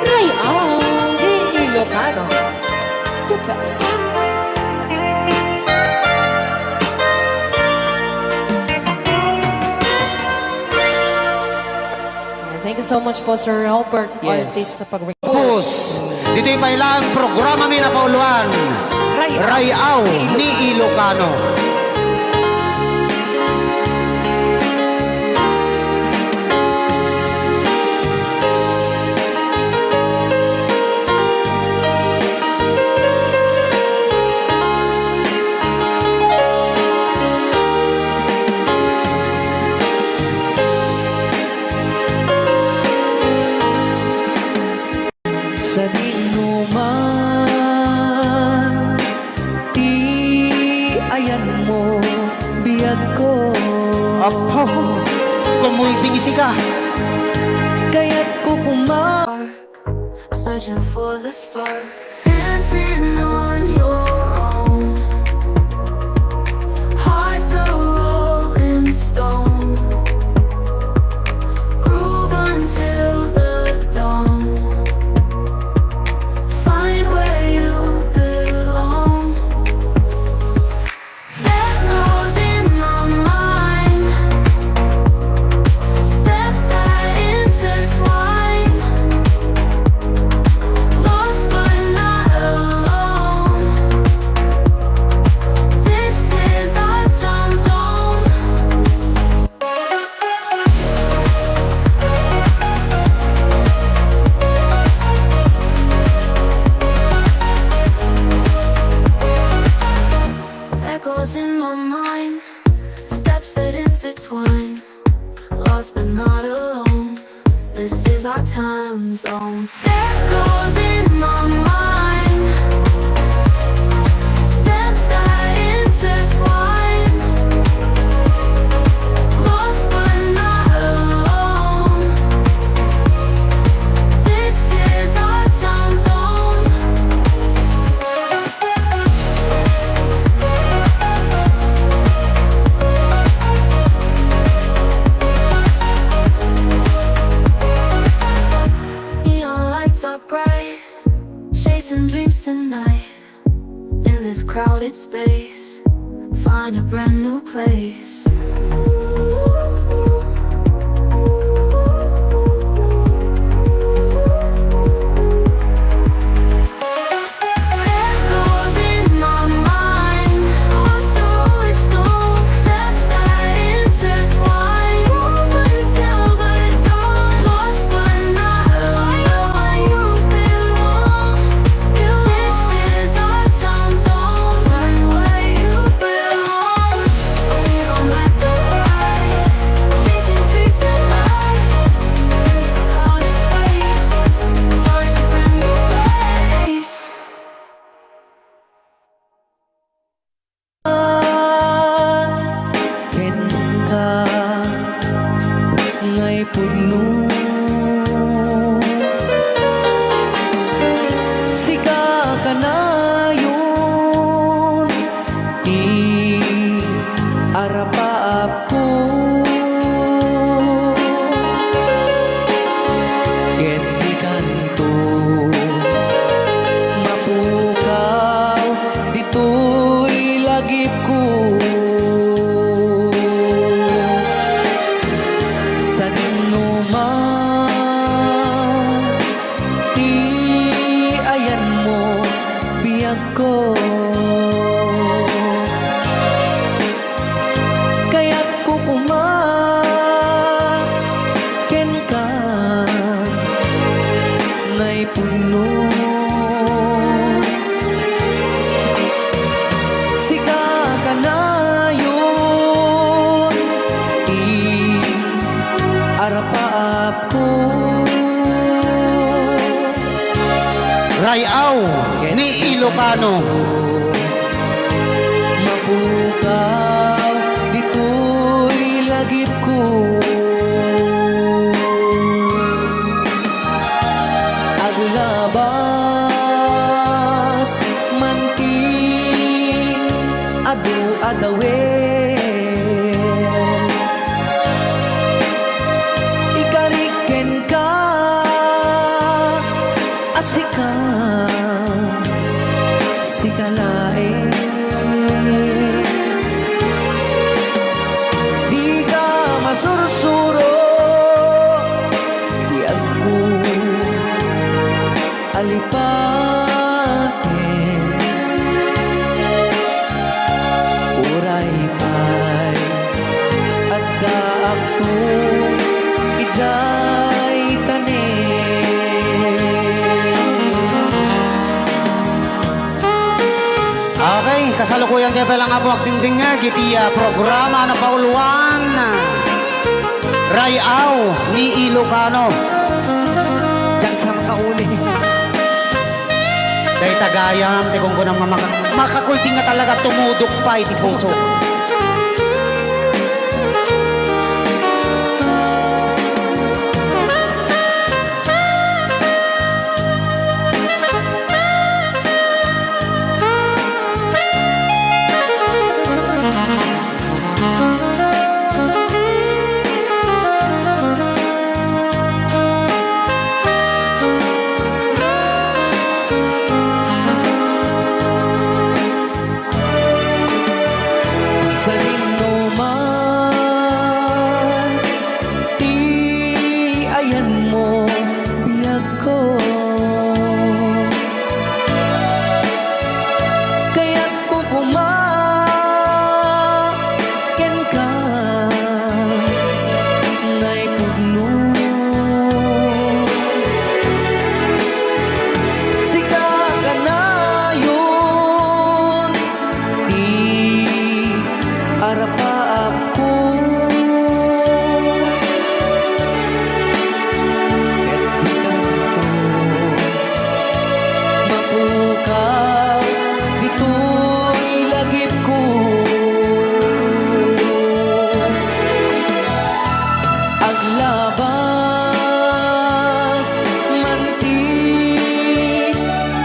Ray Au Iilok so much po, Sir Robert Yes. Ortiz, sa pag-request. Pus, dito'y pailang programa mi na pauluan. Rayaw ni Ilocano. Sa dinuman, di ayan mo, biyag ko. Apo, kumulting isika. Kaya't ko Searching for the spark, dancing on your own. Hearts are rolling stone, groove until the dawn. Find where you belong. Echoes in my mind, steps that intertwine. Lost but not alone. This is our time zone. Echoes in my mind, steps that intertwine. Lost but not alone. This is our time zone. Echoes in my mind, steps that intertwine. Lost but not alone. This is our time zone. Neon lights are bright, chasing dreams tonight. In this crowded space, find a brand new place. Echoes in my mind, also extol steps that intertwine. Until the dawn, lost but not alone. You belong. This is our time zone, right where you belong. We don't matter right, chasing dreams tonight. In this crowded space, find a brand new place. ken ka ngay puno. Sika ka na yun, di arapaap ko. Ket di kanto, mapukaw, dito'y lagip ko. Sa dinuman, di ayan mo, biyag ko. Kaya't ko ken ka ngay puno. Sika ka na yun, di arapaap ko. Rayaw ni Ilocano. Mapukaw, dito'y lagip ko. Aglabas, manti, adu-adawe. Ikariken ka, asika, sikalae. Di ka masursuro, di Uray pa'y adda akong ijay tanin. Okay, kasalukuyan kayo palang nga po agdingding nga gitiya programa na pauluan Rayaw ni Ilocano. Diyan sa makauli. Day tagayam, di kung kunang makakulting nga talaga tumudok pa iti puso. Sa man, ti ayan mo biyag ko. Kaya't ko kumaken ka nga'y pugno. Sika ka na yun, arapa ako. Ket di kanto mapukaw dito'y lagip ko. Aglabas manti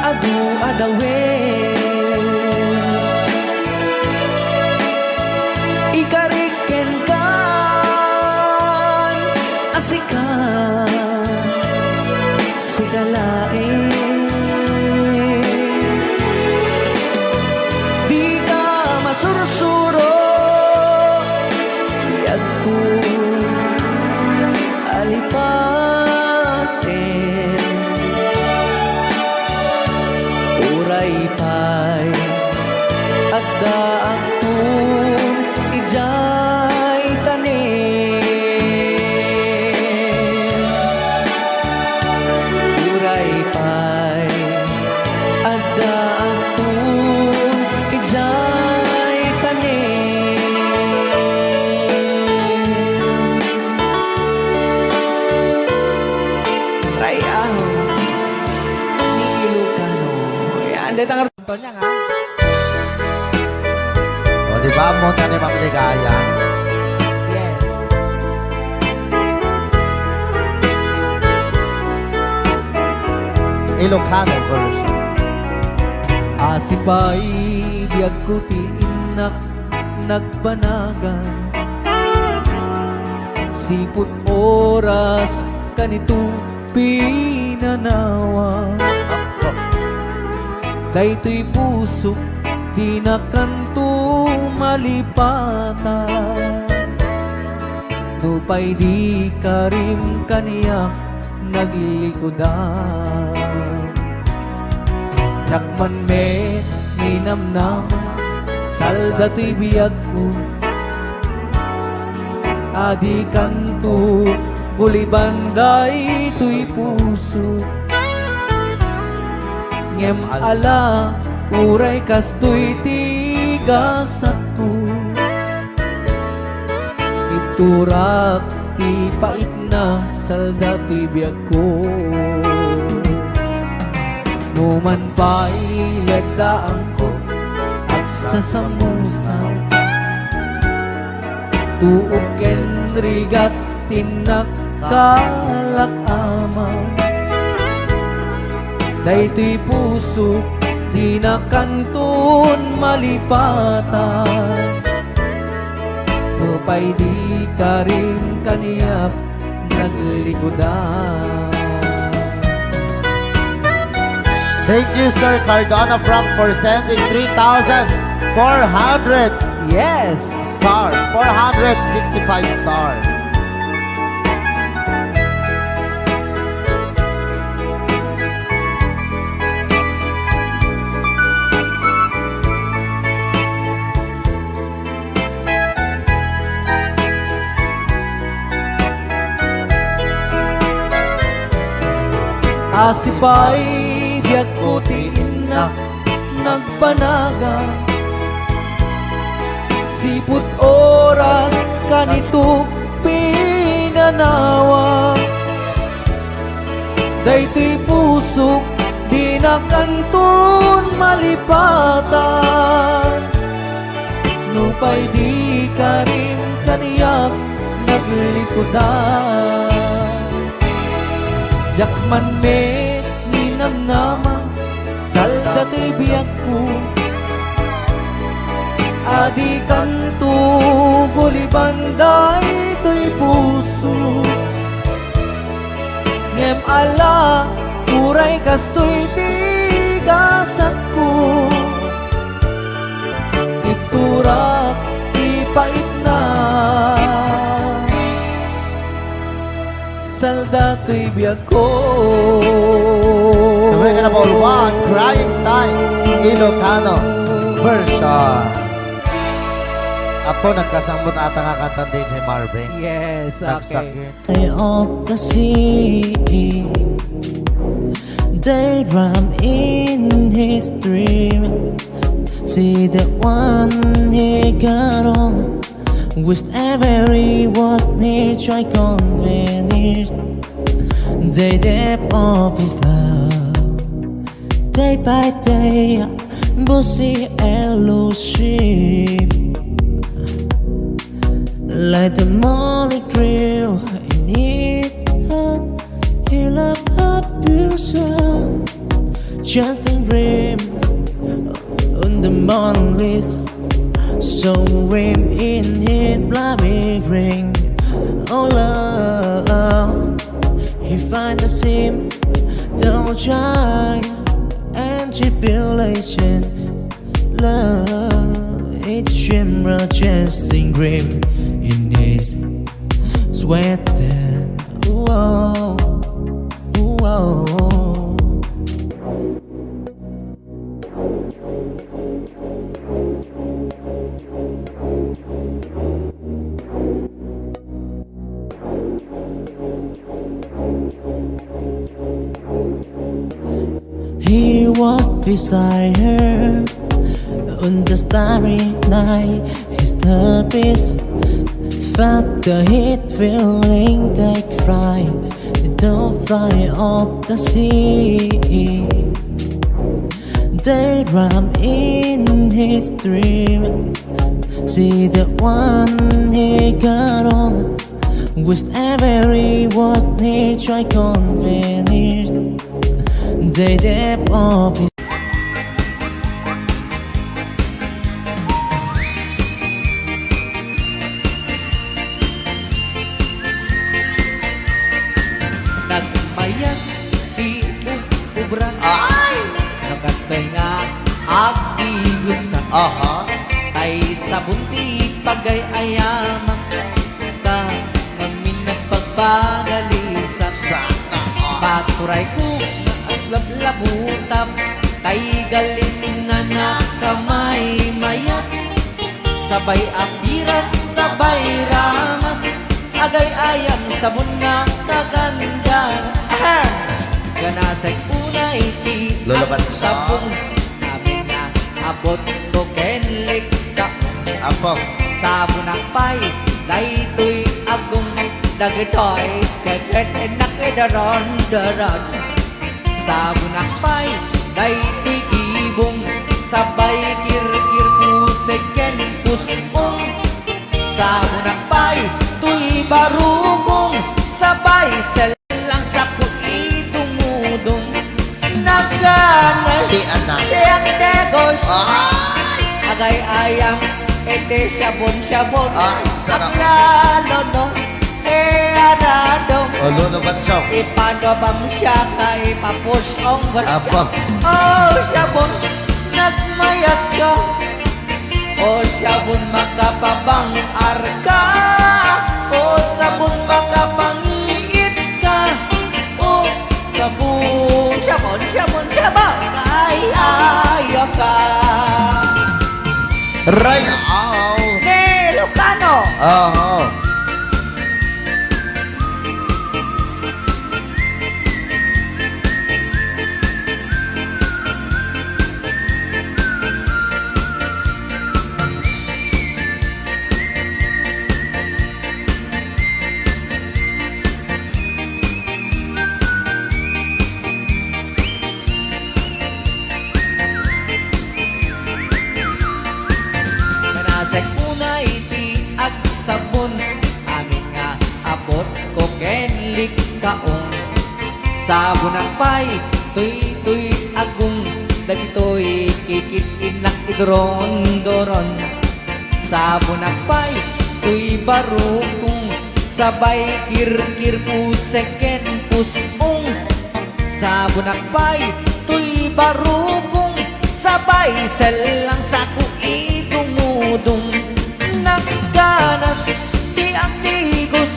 adu adawen. Ikariken kan asikan sigalain. Di ka masursuro biyag ko alipatin. Uray pa'y adda akong ijay tanin. Uray pa'y adda akong ijay tanin. Rayaw ni Ilocano. Yan, dito ang arto niya nga. O, di ba mo na ni Ma'am Ligaya? Yes. Ilocano version. Asipay biyag ko ti inak nagbanagan. Siput oras kanito pinanawa. Daytoy puso di na kanto malipatan. Nupay di ka rin kaniya naglikodan. Nakman me ninamnam salda to'y biyag ko. Adi kanto kulibanday to'y puso. Ngem ala uray kastoy tigas ako. Iturak ti pait na salda to'y biyag ko. Numan pa'y ledaan ko at sasamusan. Tuok ken rigat tinakkalak amang. Daytoy puso di na kanton malipatan. Upay di ka rin kaniyak naglikodan. Thank you, Sir Cardona Frank, for sending 3,400 Yes! stars. 465 stars. Sipay biyak ko tiin na nagpanaga Siput oras kanito pinanawa Daytoy pusok di na kanton malipatan Nupay di ka rin kaniyak naglikodan Yakman me ninamnama salda to'y biyak ko Adi kanto gulibanday to'y puso Ngem ala uray kasto'y tigasat ko Iturak ipait na Salda to'y biyak ko Sabay ka na Paul Juan, Crying Time, Ilocano version. Apo, nagkasambot ata nga kanta din si Marvin. Yes, okay. Nagsakit. Eye of the sea, they ram in his dream. See the one he got on, with every word he tried convenience. They dip up his love, day by day, bussy elusive. Like the morning grill in it hot, he loved abuser. Just in dream on the morning list, so rim in it bloody ring. Oh love, he find the seam, don't try and tribulation. Love, it shimmer just in grim in his sweater. Whoa, whoa. He was beside her on the starry night. His third piece felt the heat, feeling take fright. Don't fly off the sea. They ram in his dream. See the one he got on, with every word he tried convenience. They dip up his Nagmayat di ubra Ay! Nagastoy nga agigusa Aha. Ay sabunti pagay ayamak Ka ngamin nagpagpagalisa Sana. Paturay ko nga aglab-labutap Kay galis nga nakamay mayat Sabay apiras, sabay ramas Agay ayam sabon nga kaganda Ganasay unay ti Lulaban ang siya. sabong Namin nga abot ko kenlik ka Apo. Sabon akpay, daytoy agong dagitoy Keket nakidaron-daron Sabon akpay, daytoy kibong Sabay kir-kir pusek ken pusong Sabon akpay, tuy barugong Sabay selang sa kuidumudong Naganas, Di anak. tiyang degos Ay! Agay ayam, ete syabon-syabon Ay, sarap. Aplalo no, anado O, lulubat siya. Ipanwabam siya kay papusyong Apo. Oh, syabon, nagmayat ka O syabon makapabang arka O sabon makapangiit ka O sabon, syabon, ay ayaw ka Right out. Ne, Lucano Oo. kaong sabon ang pay tuy agong dagitoy kikit inak idron-doron sabon ang pay tuy barukong sabay kirkir puseken pusong sabon ang pay tuy barukong sabay selang saku idumudong nagganas di ang tigos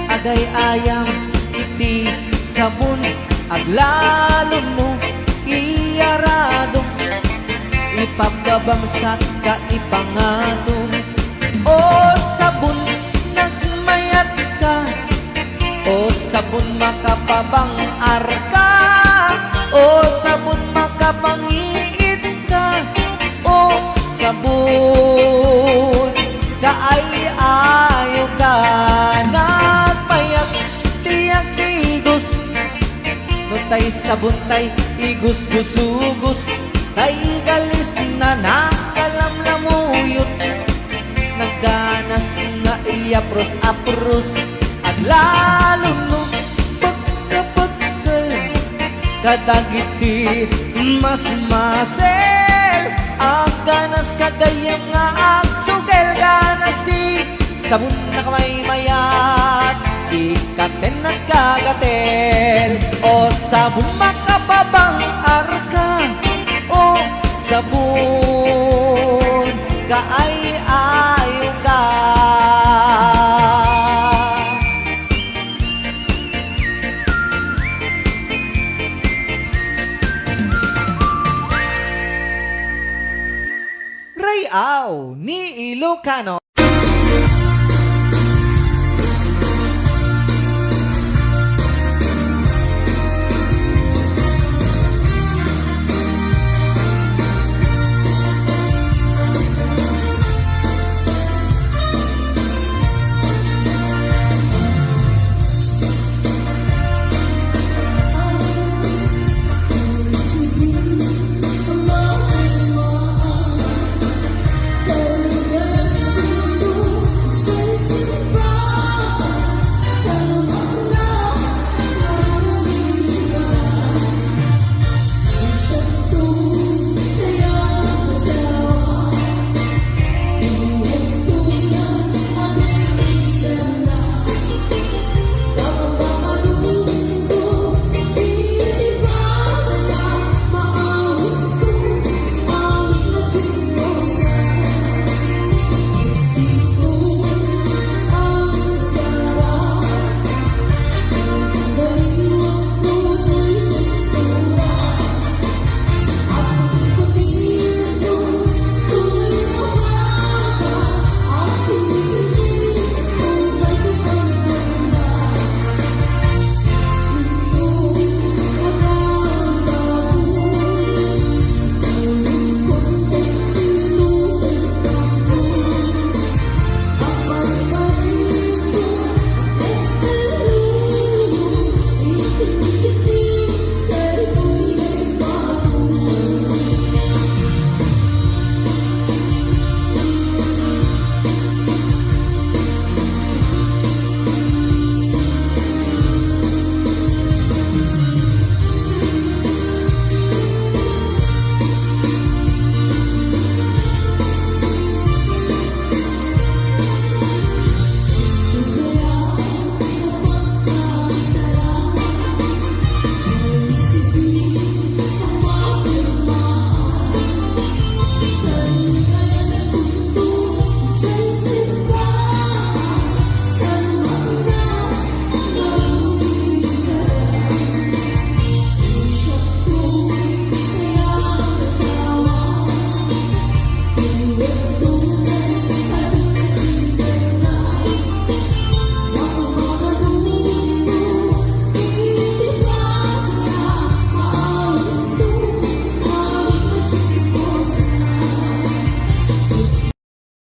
agay ayam iti sabon aglalon mo iyarado ipapabangsak ka ipangatong o sabon nagmayat ka o sabon makapabangar ka o sabon makapangiit ka o sabon kaay ayo ka nagmayat tiyak tigos no tay sabon tay igus busugos tay galis na nakalamlamuyot nagganas nga apros at lalo no pagkapagkal kadagiti mas masel ang ganas kagayam nga agsugel ganas di sabon na kamay mayat ikaten at kagatel o sabon makapabang arka o sabon kaay-ayo ka Rayaw ni Ilocano